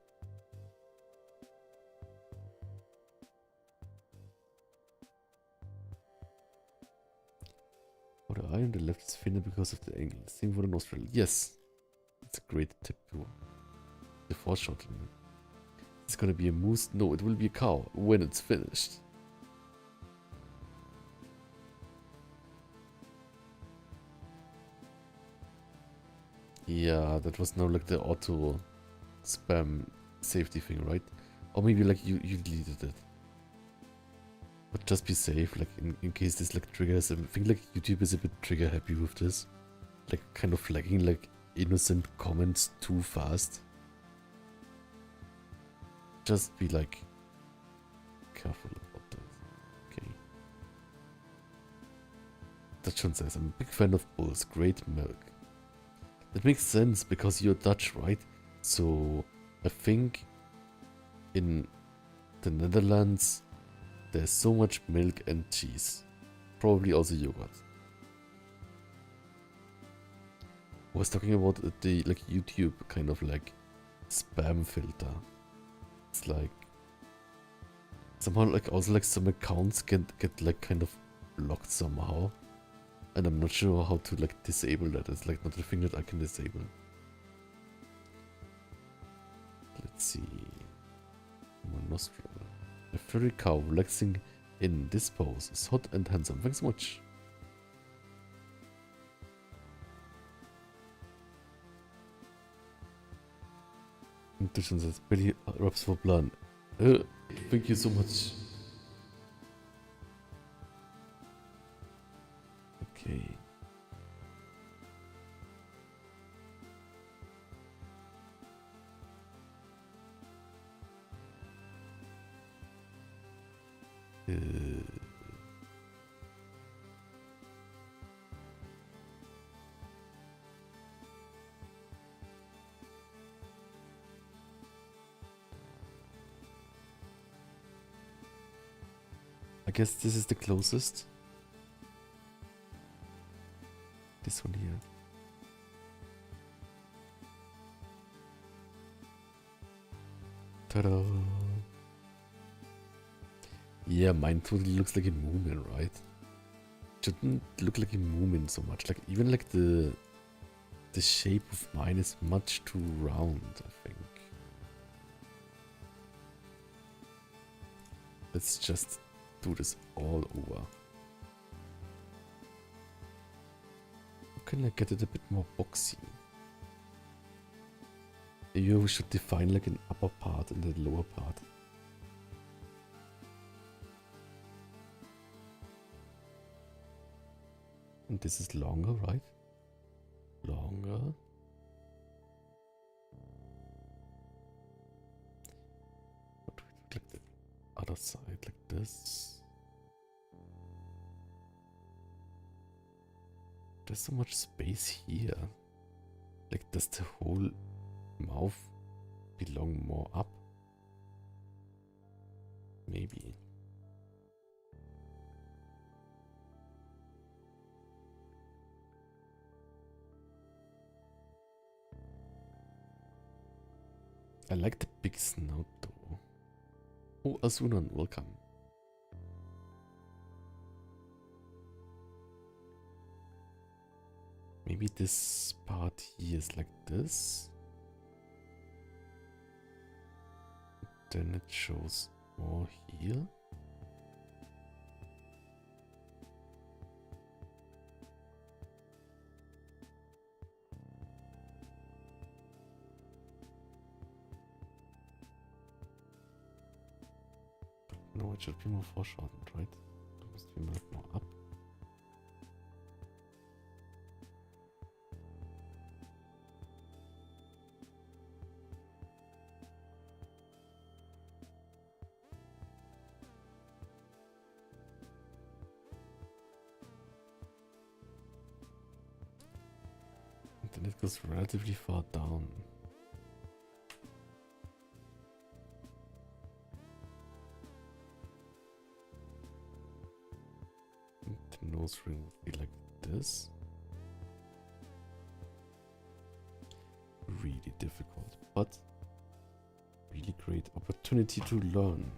Speaker 1: Oh, the eye on the left is thinner because of the angle. Same for the nostril. Yes, it's a great tip too. The foreshortening. It's gonna be a moose. No, it will be a cow when it's finished. Yeah, that was now like the auto spam safety thing, right? Or maybe like you deleted it. But just be safe, like in case this like triggers. I think like YouTube is a bit trigger happy with this. Like kind of flagging like innocent comments too fast. Just be like careful about that. Okay. Dutchon says, I'm a big fan of bulls, great milk. That makes sense because you're Dutch, right? So I think in the Netherlands there's so much milk and cheese. Probably also yogurt. I was talking about the like YouTube kind of like spam filter. It's like somehow like also like some accounts get like kind of blocked somehow. And I'm not sure how to like disable that. It's like not a thing that I can disable. Let's see. My nostril. A furry cow relaxing in this pose is hot and handsome. Thanks so much. Intuition says Billy rubs for blood. Thank you so much. Okay. I guess this is the closest. This one here. Ta-da! Yeah, mine totally looks like a Moomin, right? Shouldn't look like a Moomin so much. Like even like the shape of mine is much too round, I think. Let's just do this all over. How can I get it a bit more boxy? You should define like an upper part and a lower part. And this is longer, right? Longer. What do we do like the other side, like this? There's so much space here. Like, does the whole mouth belong more up? Maybe. I like the big snout though. Oh, Asunan, welcome. Maybe maybe this part here is like this. Then it shows more here. No, it should be more foreshortened, right? It must be more up. And then it goes relatively far down. The nose ring would be like this. Really difficult, but really great opportunity to learn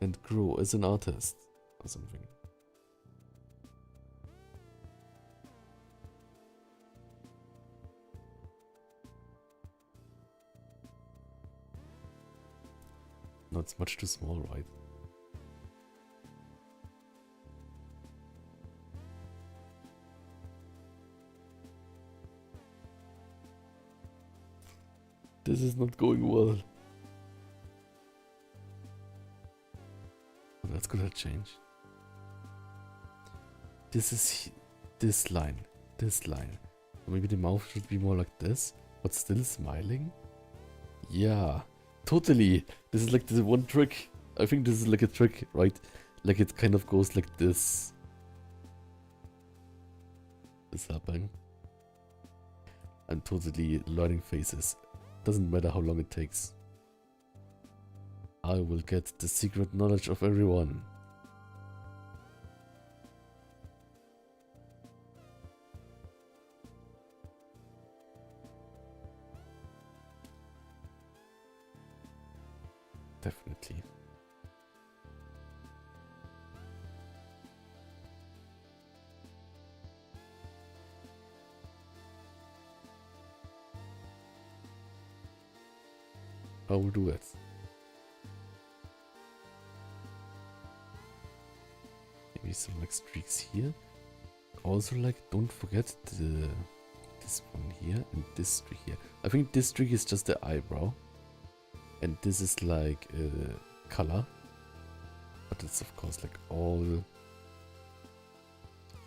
Speaker 1: and grow as an artist or something. No, it's much too small, right? This is not going well. Oh, that's gonna change. This is this line. Maybe the mouth should be more like this, but still smiling. Yeah, totally. This is like the one trick. I think this is like a trick, right? Like it kind of goes like this. It's happening. I'm totally learning faces. Doesn't matter how long it takes. I will get the secret knowledge of everyone. Definitely. I will do it. Maybe some like streaks here. Also, like, don't forget this one here and this streak here. I think this streak is just the eyebrow, and this is like color. But it's of course like all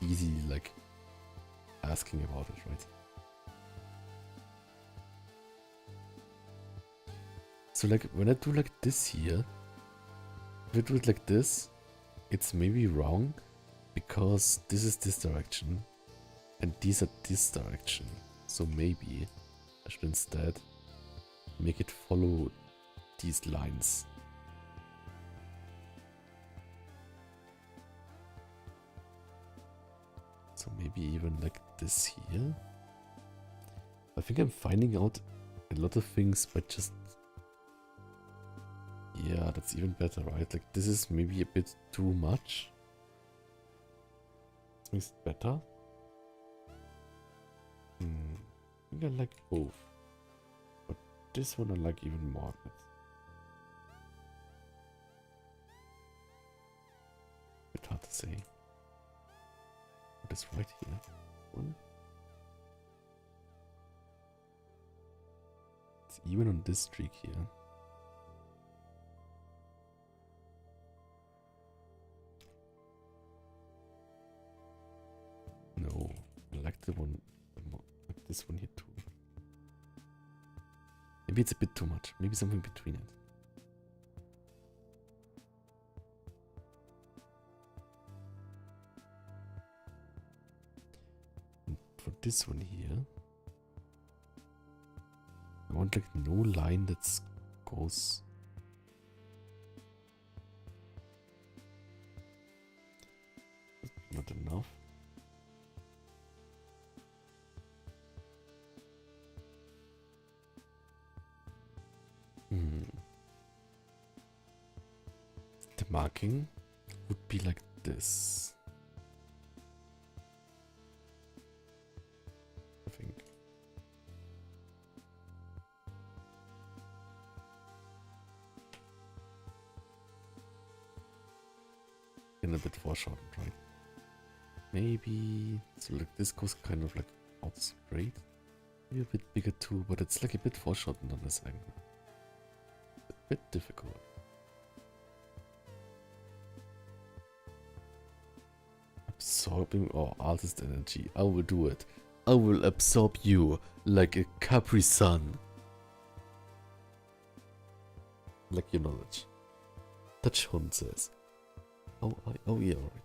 Speaker 1: easy, like asking about it, right? So like when I do like this here, if I do it like this, it's maybe wrong because this is this direction and these are this direction. So maybe I should instead make it follow these lines. So maybe even like this here. I think I'm finding out a lot of things by just... Yeah, that's even better, right? Like this is maybe a bit too much. This makes it better. I think I like both. But this one I like even more. Bit hard to say. What is right here? One. It's even on this streak here. No, I like the one, like this one here too. Maybe it's a bit too much. Maybe something between it. And for this one here, I want like no line that goes. Not enough. The marking would be like this. foreshortened, right? Maybe, so like this goes kind of like out straight. Maybe a bit bigger too, but it's like a bit foreshortened on this angle. A bit difficult. Absorbing our artist energy. I will do it. I will absorb you like a Capri Sun. Like your knowledge. Touch Hund says. Oh yeah, alright.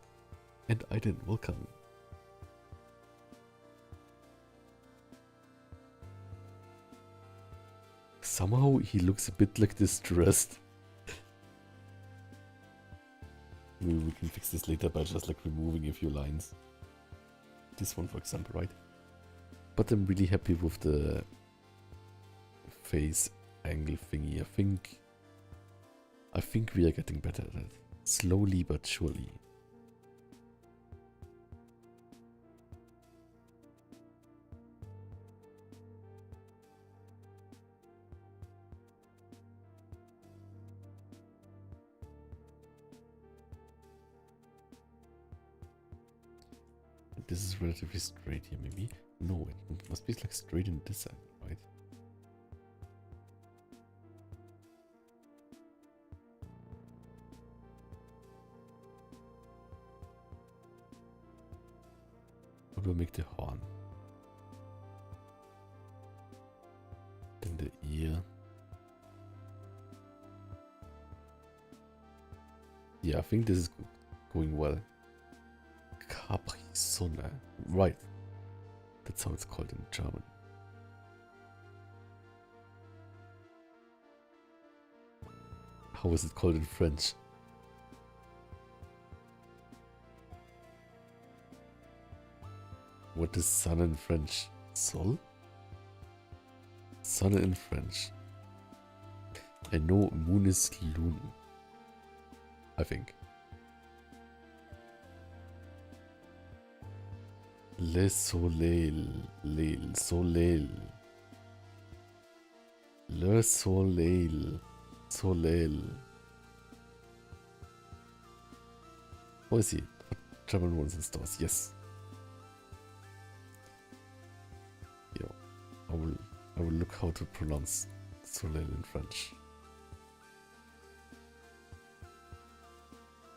Speaker 1: And I didn't welcome. Somehow he looks a bit like distressed. Maybe we can fix this later by just like removing a few lines. This one, for example, right? But I'm really happy with the face angle thingy. I think we are getting better at it. Slowly but surely. This is relatively straight here, maybe. No, it must be like straight in this angle, right? How do I make the horn? Then the ear. Yeah, I think this is going well. Capri-Sonne. Right. That's how it's called in German. How is it called in French? What is sun in French? Sol? Sun in French. I know moon is lune. I think. Le soleil, le soleil, le soleil, soleil. Oh, I see. German ones in stores. Yes. Yo, I will look how to pronounce soleil in French.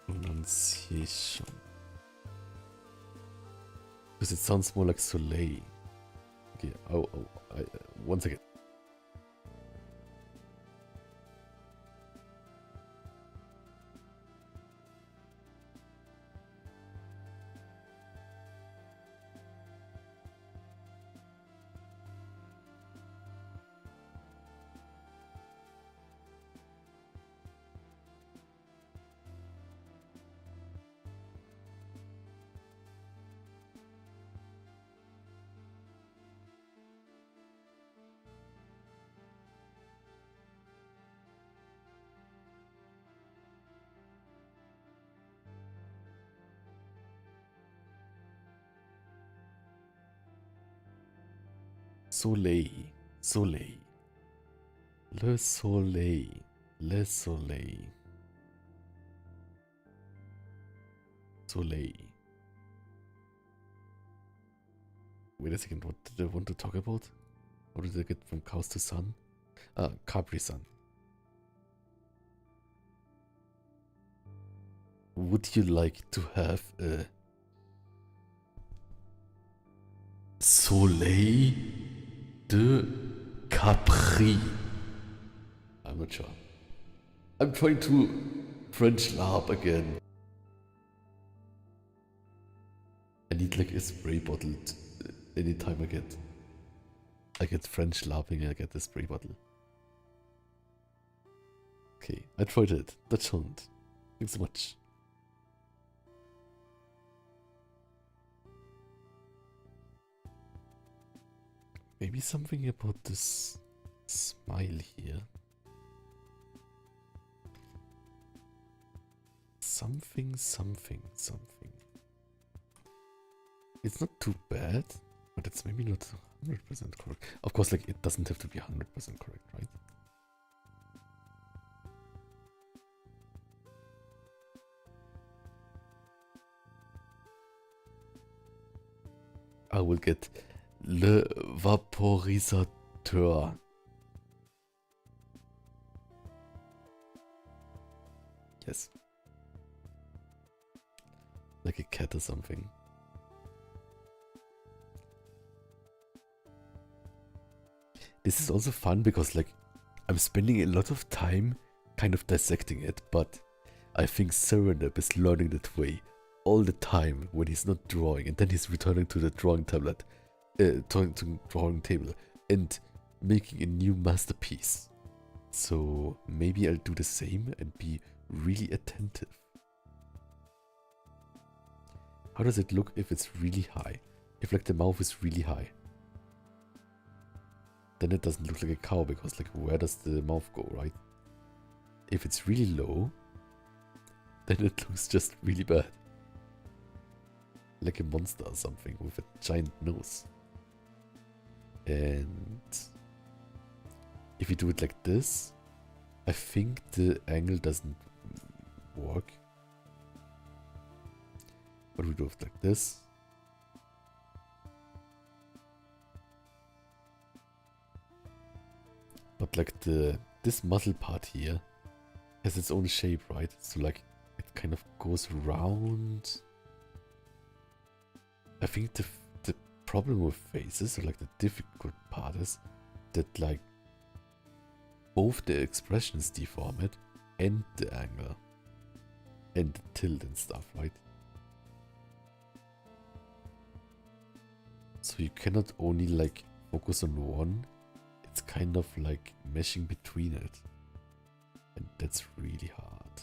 Speaker 1: Pronunciation. Because it sounds more like soleil. Okay, one second. Soleil, soleil, le soleil, le soleil, soleil. Wait a second, what did I want to talk about? How did I get from cows to sun? Capri Sun. Would you like to have a Soleil de Capri? I'm not sure. I'm trying to French LARP again. I need like a spray bottle anytime I get French LARPing, I get a spray bottle. Okay, I tried it. That's Hund. Thanks so much. Maybe something about this smile here. Something. It's not too bad, but it's maybe not 100% correct. Of course, like, it doesn't have to be 100% correct, right? I will get Le Vaporisateur. Yes. Like a cat or something. This is also fun because like I'm spending a lot of time kind of dissecting it, but I think Serenep is learning that way all the time when he's not drawing, and then he's returning to the drawing tablet, to drawing table, and making a new masterpiece. So maybe I'll do the same and be really attentive. How does it look if it's really high? If like the mouth is really high. Then it doesn't look like a cow because like where does the mouth go, right? If it's really low, then it looks just really bad. Like a monster or something with a giant nose. And if you do it like this, I think the angle doesn't work. But we do it like this. But like this muscle part here has its own shape, right? So like it kind of goes around. I think the problem with faces, or like the difficult part, is that like both the expressions deform it and the angle and the tilt and stuff, right? So you cannot only like focus on one, it's kind of like meshing between it, and that's really hard.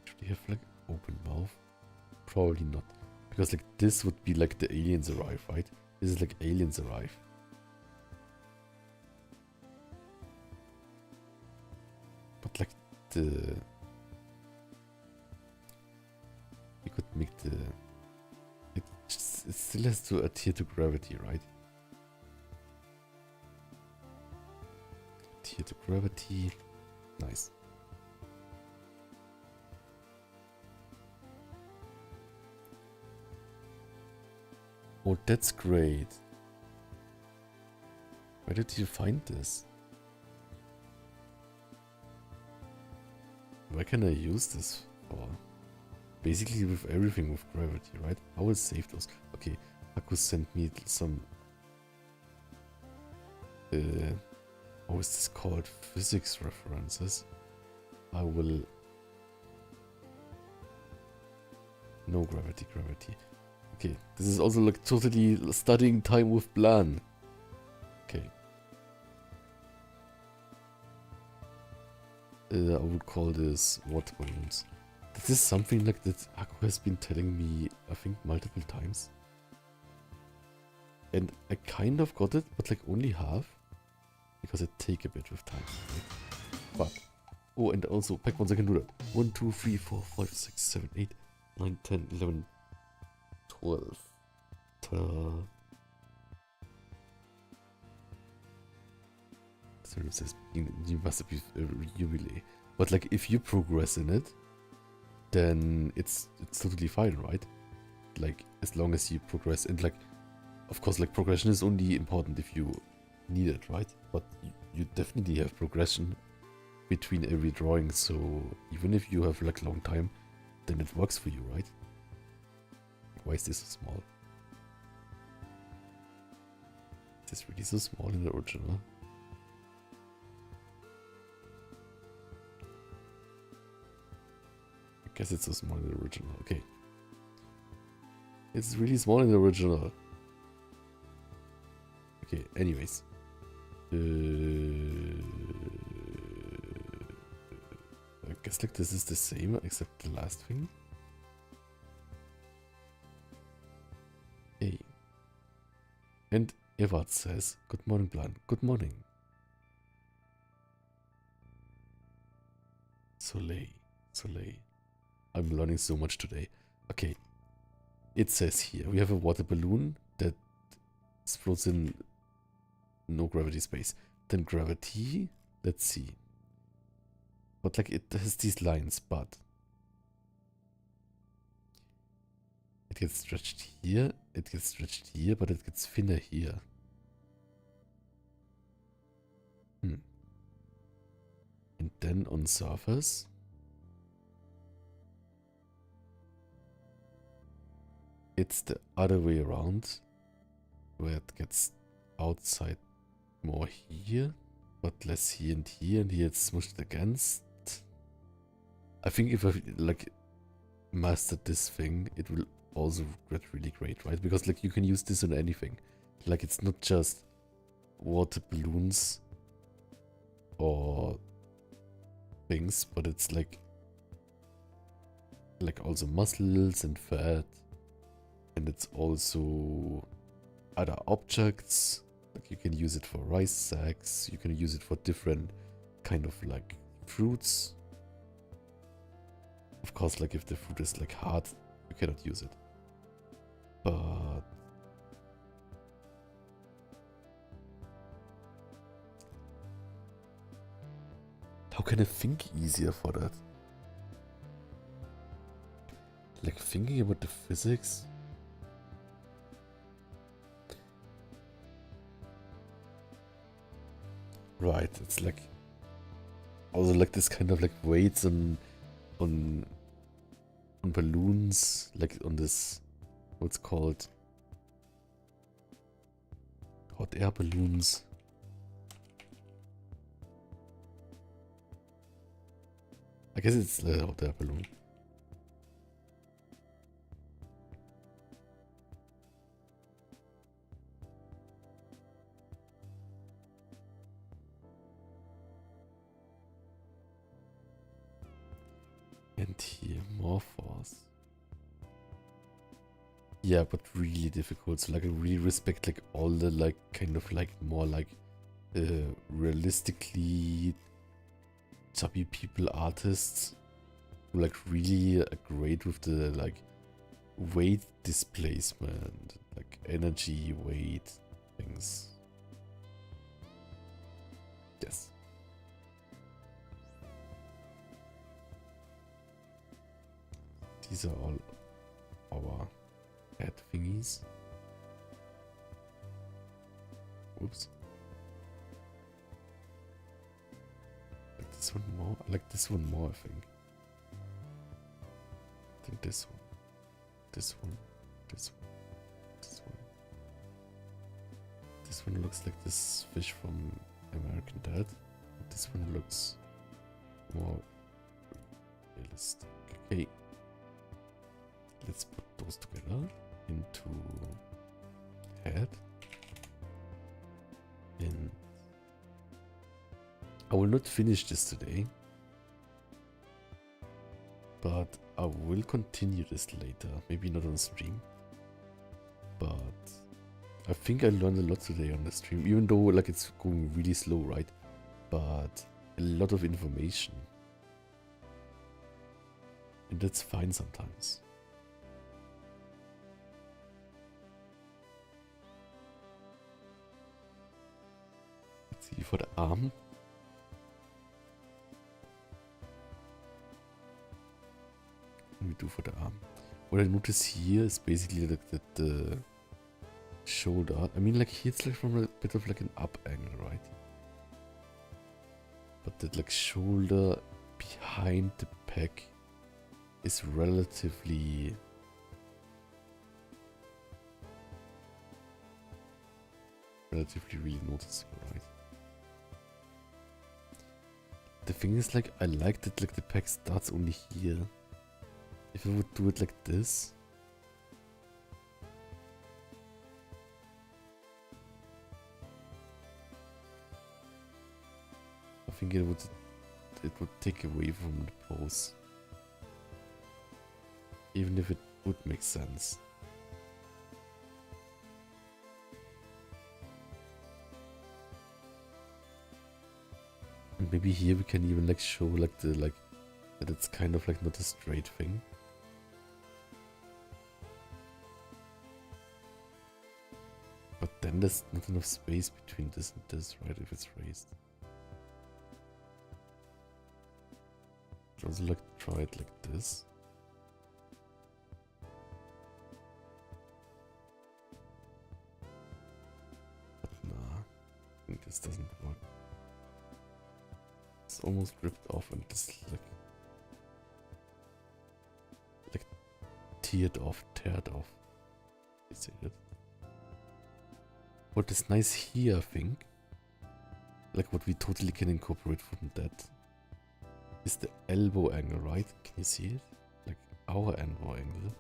Speaker 1: Should you have like open mouth? Probably not, because like this would be like the aliens arrive, right? This is like aliens arrive. But like you could make it still has to adhere to gravity, right? Adhere to gravity. Nice. Oh, that's great. Where did you find this? Where can I use this for? Basically with everything with gravity, right? I will save those. Okay, Haku sent me some... how is this called? Physics references. I will... No gravity. Okay, this is also like totally studying time with Blan. Okay. I would call this water balloons. This is something like that Haku has been telling me, I think, multiple times. And I kind of got it, but like only half. Because it take a bit of time. Right? But, oh, and also, pack once I can do that. 1, 2, 3, 4, 5, 6, 7, 8, 9, 10, 11, 12. Ta-da. So it says, you must be jubilee. But like, if you progress in it, then it's totally fine, right? Like, as long as you progress, and like, of course, like, progression is only important if you need it, right? But you definitely have progression between every drawing, so even if you have like long time, then it works for you, right? Why is this so small? Is this really so small in the original? I guess it's so small in the original. Okay. It's really small in the original. Okay, anyways. I guess like this is the same except the last thing. Hey. And Evard says, good morning, Blan. Good morning. Soleil. I'm learning so much today. Okay. It says here, we have a water balloon that floats in no gravity space. Then gravity, let's see. But like it has these lines, but gets stretched here, it gets stretched here, but it gets thinner here. And then on surface, it's the other way around, where it gets outside more here, but less here, and here it's smushed against. I think if I like mastered this thing, it will also get really great, right? Because like you can use this on anything. Like it's not just water balloons or things, but it's like also muscles and fat, and it's also other objects. Like you can use it for rice sacks, you can use it for different kind of like fruits. Of course, like if the fruit is like hard, you cannot use it. But how can I think easier for that? Like thinking about the physics? Right, it's like also like this kind of like weights on balloons, like on this, what's called hot air balloons. I guess it's the hot air balloon. And here, more force. Yeah, but really difficult. So like I really respect like all the like kind of like more like realistically chubby people artists who like really are great with the like weight displacement, like energy, weight things. Yes. These are all our head thingies. Whoops. Like this one more. I like this one more, I think. I think this one. This one. This one. This one. This one looks like this fish from American Dad. This one looks more realistic. Okay. Let's put those together into head. And I will not finish this today, but I will continue this later. Maybe not on stream, but I think I learned a lot today on the stream, even though like it's going really slow, right? But a lot of information, and that's fine sometimes. See for the arm. What do we do for the arm? What I notice here is basically like that the shoulder. I mean, like here it's like from a bit of like an up angle, right? But that like shoulder behind the pec is relatively really noticeable, right? The thing is, like, I like that like the pack starts only here. If I would do it like this, I think it would take away from the pose. Even if it would make sense. And maybe here we can even like show like the that it's kind of like not a straight thing. But then there's not enough space between this and this, right, if it's raised. Also like try it like this. this doesn't work. It's almost ripped off and just like teared off. You see it? What is nice here, I think, like what we totally can incorporate from that, is the elbow angle, right? Can you see it? Like our elbow angle.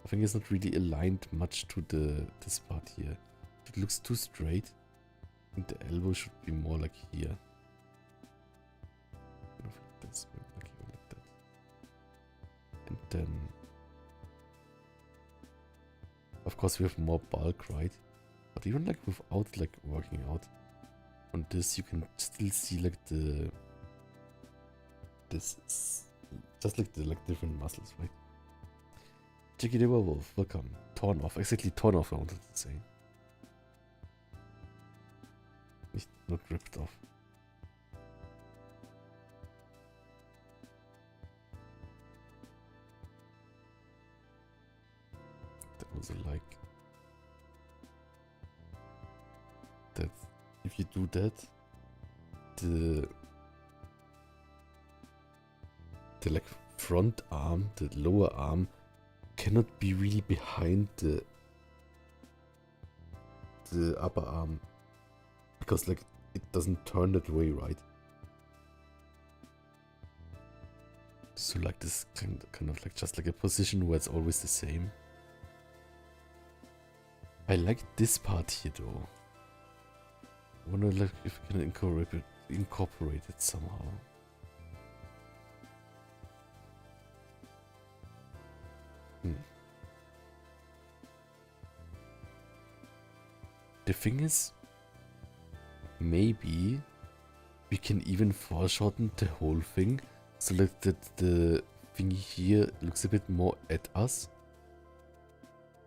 Speaker 1: I think it's not really aligned much to this part here. If it looks too straight, I think the elbow should be more like here. Kind of like this, maybe like here, like that. And then, of course, we have more bulk, right? But even like without like working out on this, you can still see like this, just like the different muscles, right? Jiggy the Werewolf, welcome. Torn off, exactly torn off, I wanted to say. Not ripped off. That was a like. That if you do that, the like front arm, the lower arm, cannot be really behind the upper arm, because like it doesn't turn that way, right? So like this kind of like just like a position where it's always the same. I like this part here though. I wonder like if we can incorporate it somehow. The thing is, maybe we can even foreshorten the whole thing so that the thing here looks a bit more at us.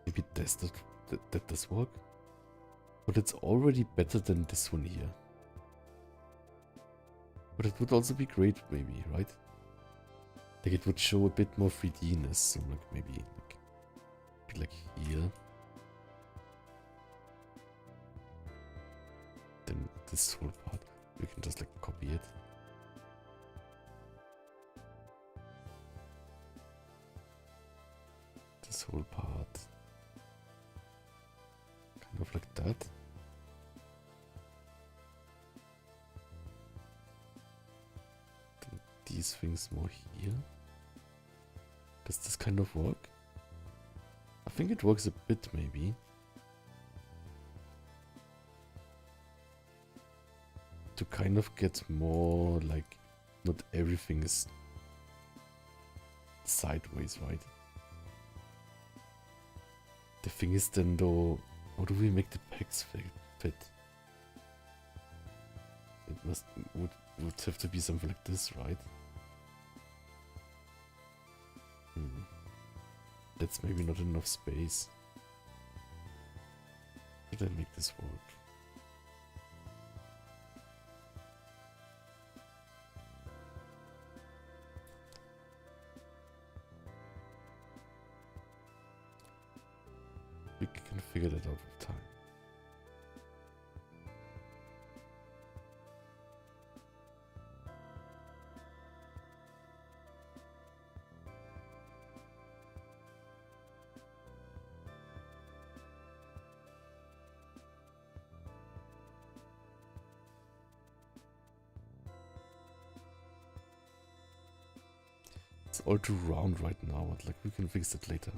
Speaker 1: Maybe that does work. But it's already better than this one here. But it would also be great, maybe, right? Like it would show a bit more 3D-ness, so like maybe like here. Then this whole part, we can just like copy it. This whole part, kind of like that. Then these things more here. Does this kind of work? I think it works a bit, maybe. To kind of get more like, not everything is sideways, right? The thing is then though, how do we make the pecs fit? It would have to be something like this, right? That's maybe not enough space. Should I make this work? We can figure that out with time. It's all too round right now, but like we can fix it later.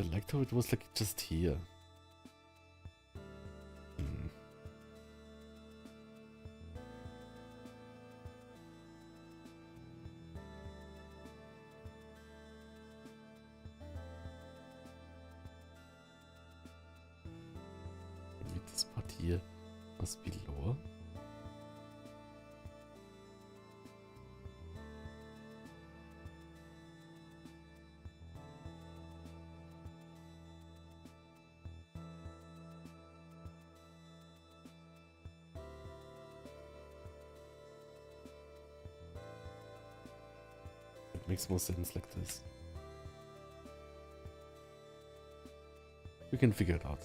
Speaker 1: I liked how it was like just here. Maybe this part here must be lower. Makes more sense like this. We can figure it out.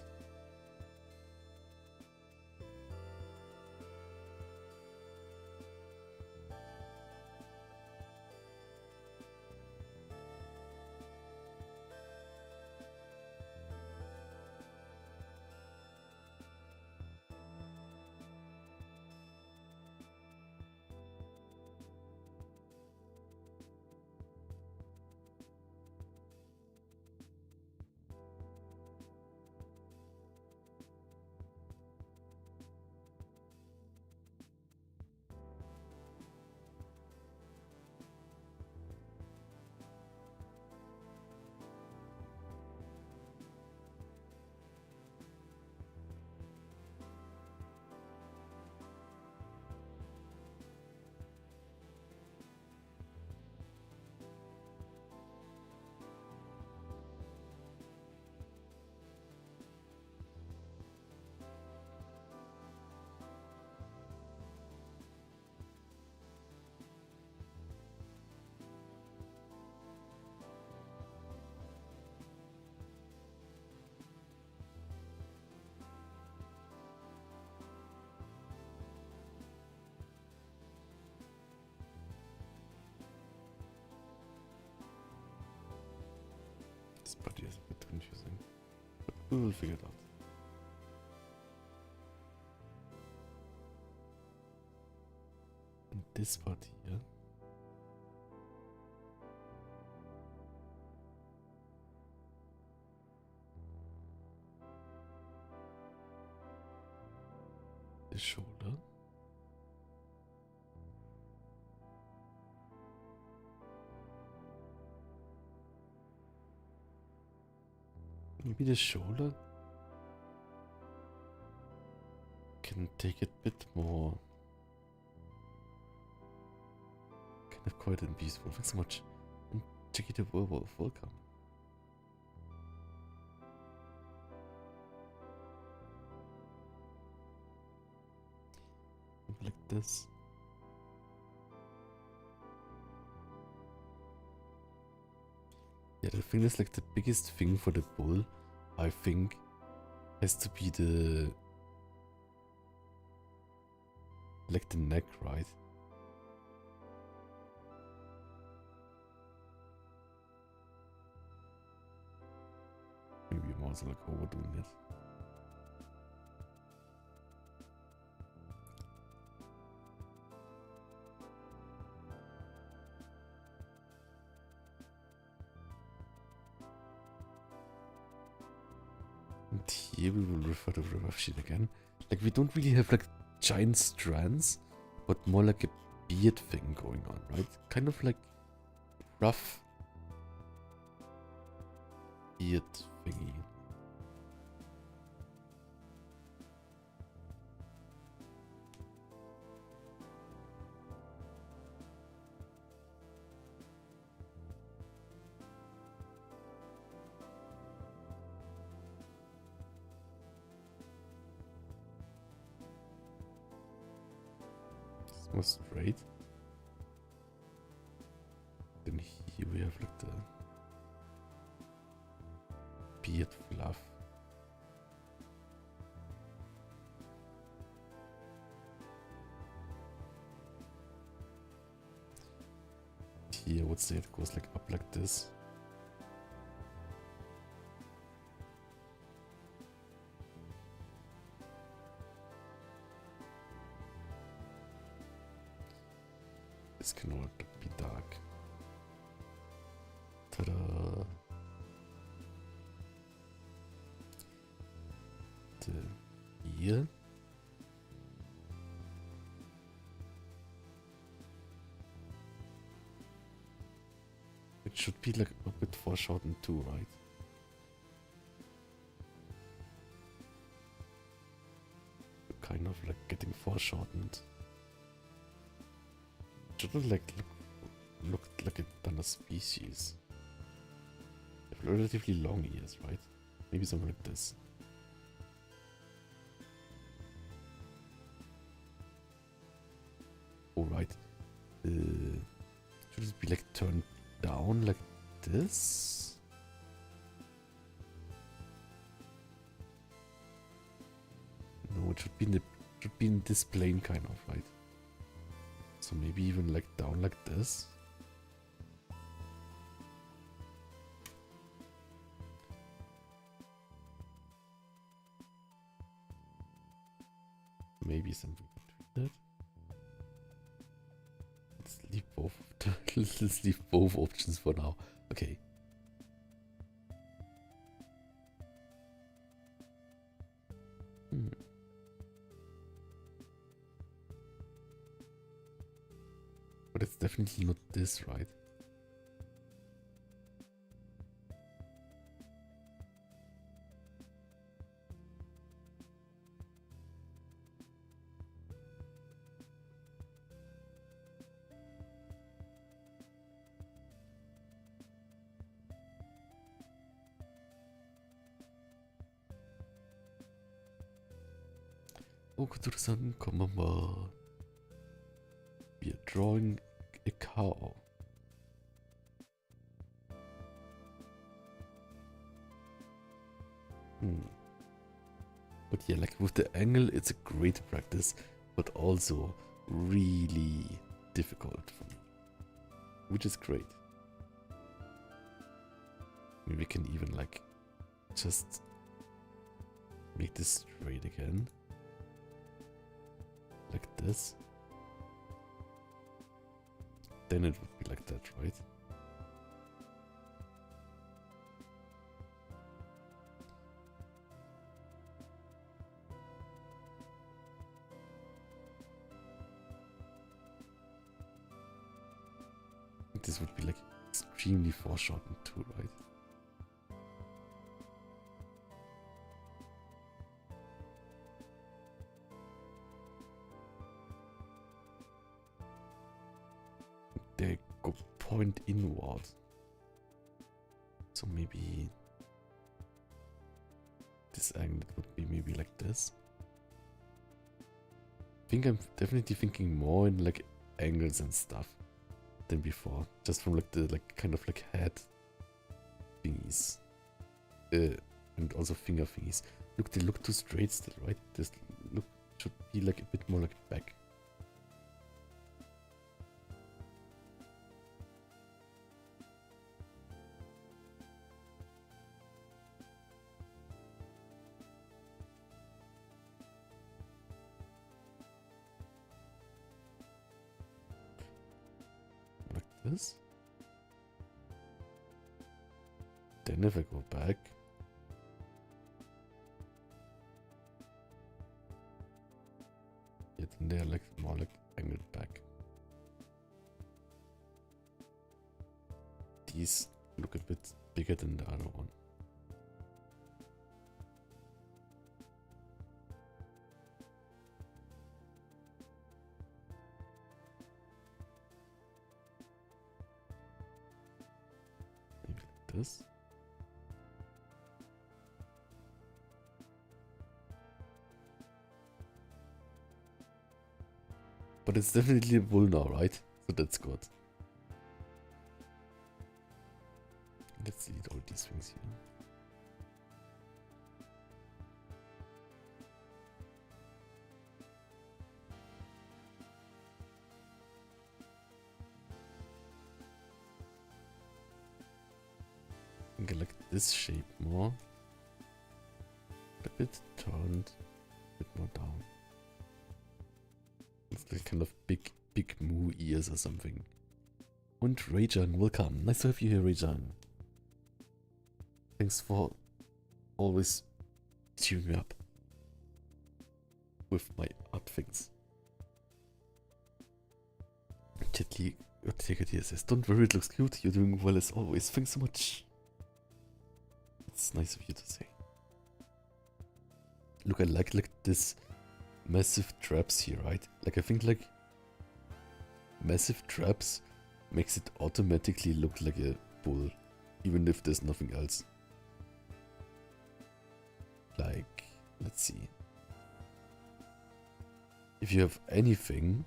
Speaker 1: This body is a bit confusing, but we will figure it out. And this part here. The shoulder. Maybe the shoulder can take it a bit more kind of quiet and peaceful. Thanks so much. And Chiquita Werewolf, welcome. Like this. Yeah, the thing is like the biggest thing for the bull, I think, has to be the like the neck, right? Maybe I'm also like overdoing it. And here we will refer to the rough sheet again. Like we don't really have like giant strands, but more like a beard thing going on, right? Kind of like rough beard thingy. More straight. Then here we have like the beard fluff. Here, I would say it goes like up like this. This can all be dark. Ta-da! The ear. It should be like a bit foreshortened too, right? Kind of like getting foreshortened. Shouldn't like look like another species. They have relatively long ears, right? Maybe something like this. Alright. Should it be like turned down like this? it should be in this plane kind of, right? So maybe even like down like this. Maybe something between that. Let's leave both. Let's leave both options for now. Okay. But it's definitely not this, right? Okay, dann kommen wir mal. We are drawing a cow. But yeah, like with the angle, it's a great practice, but also really difficult for me, which is great. Maybe we can even like just make this straight again, like this. Then it would be like that, right? This would be like extremely foreshortened too, right? They go point inward. So maybe this angle would be maybe like this. I think I'm definitely thinking more in like angles and stuff than before, just from like the kind of like head thingies, and also finger thingies. Look, they look too straight still, right? This look should be like a bit more like back. This. Then if I go back, yeah, then they're like more like angled back. These look a bit bigger than the other one. This. But it's definitely a bull now, right? So that's good. Let's delete all these things here. Get like this shape more. A bit turned, a bit more down. It's like kind of big moo ears or something. And Rajan, welcome. Nice to have you here, Rajan. Thanks for always cheering me up with my art things. Gently, take it here says, don't worry, it looks cute. You're doing well as always. Thanks so much. It's nice of you to say. Look, I like this massive traps here, right? Like I think like massive traps makes it automatically look like a bull, even if there's nothing else. Like, let's see. If you have anything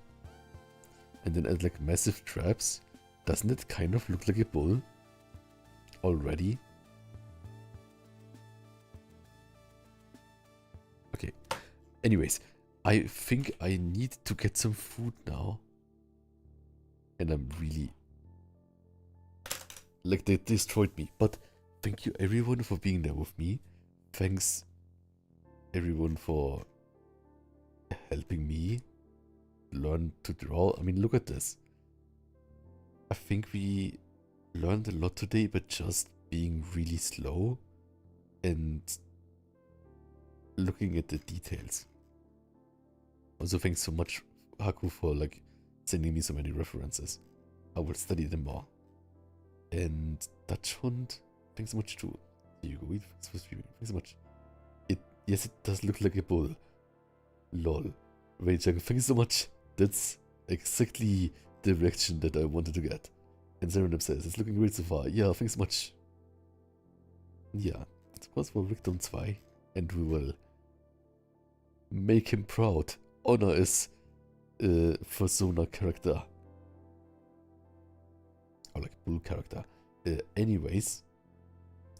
Speaker 1: and then add like massive traps, doesn't it kind of look like a bull already? Anyways, I think I need to get some food now. And I'm really... Like, they destroyed me. But thank you everyone for being there with me. Thanks everyone for helping me learn to draw. I mean, look at this. I think we learned a lot today, but just being really slow and looking at the details. Also, thanks so much, Haku, for like sending me so many references. I will study them more. And Dutch Hund, thanks so much too. Here you go. Thanks so much. Yes, it does look like a bull. Lol. Rage, thanks so much. That's exactly the reaction that I wanted to get. And Zerenum says, it's looking great so far. Yeah, thanks so much. Yeah, of course for Victim 2. And we will make him proud. Honor his persona character. Or like bull character. Anyways.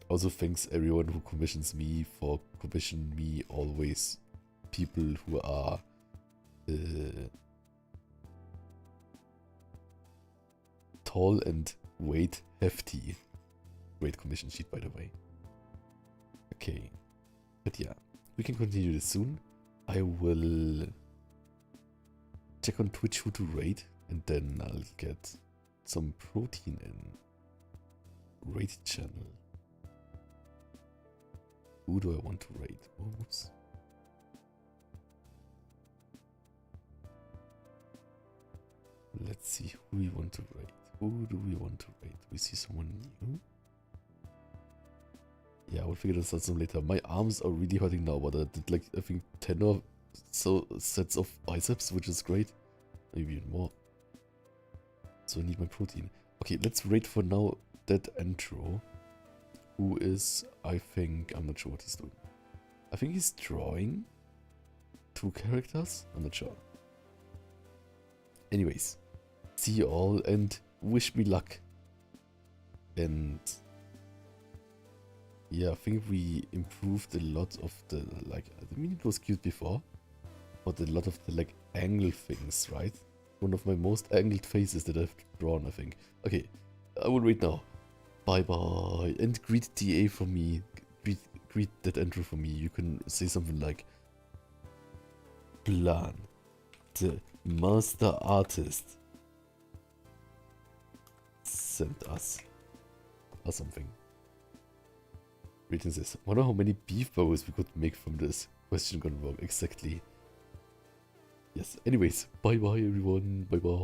Speaker 1: Also thanks everyone who commissions me for commission me always people who are tall and weight hefty. Great commission sheet, by the way. Okay, but yeah, we can continue this soon. I will check on Twitch who to raid, and then I'll get some protein in raid channel. Who do I want to raid? Oops. Let's see who we want to raid. Who do we want to raid? We see someone new? Yeah, we'll figure this out some later. My arms are really hurting now, but I did like, I think 10 or so sets of biceps, which is great. Maybe even more. So I need my protein. Okay, let's raid for now that Entro. Who is, I think, I'm not sure what he's doing. I think he's drawing 2 characters. I'm not sure. Anyways, see you all and wish me luck. And yeah, I think we improved a lot of the, like, I mean, it was cute before, but a lot of the, like, angle things, right? One of my most angled faces that I've drawn, I think. Okay, I will wait now. Bye bye, and greet DA for me. Greet that intro for me. You can say something like, Plan, the master artist, sent us, or something. Greetings says, wonder how many beef burgers we could make from this. Question gone wrong, exactly. Yes, anyways, bye bye everyone, bye bye.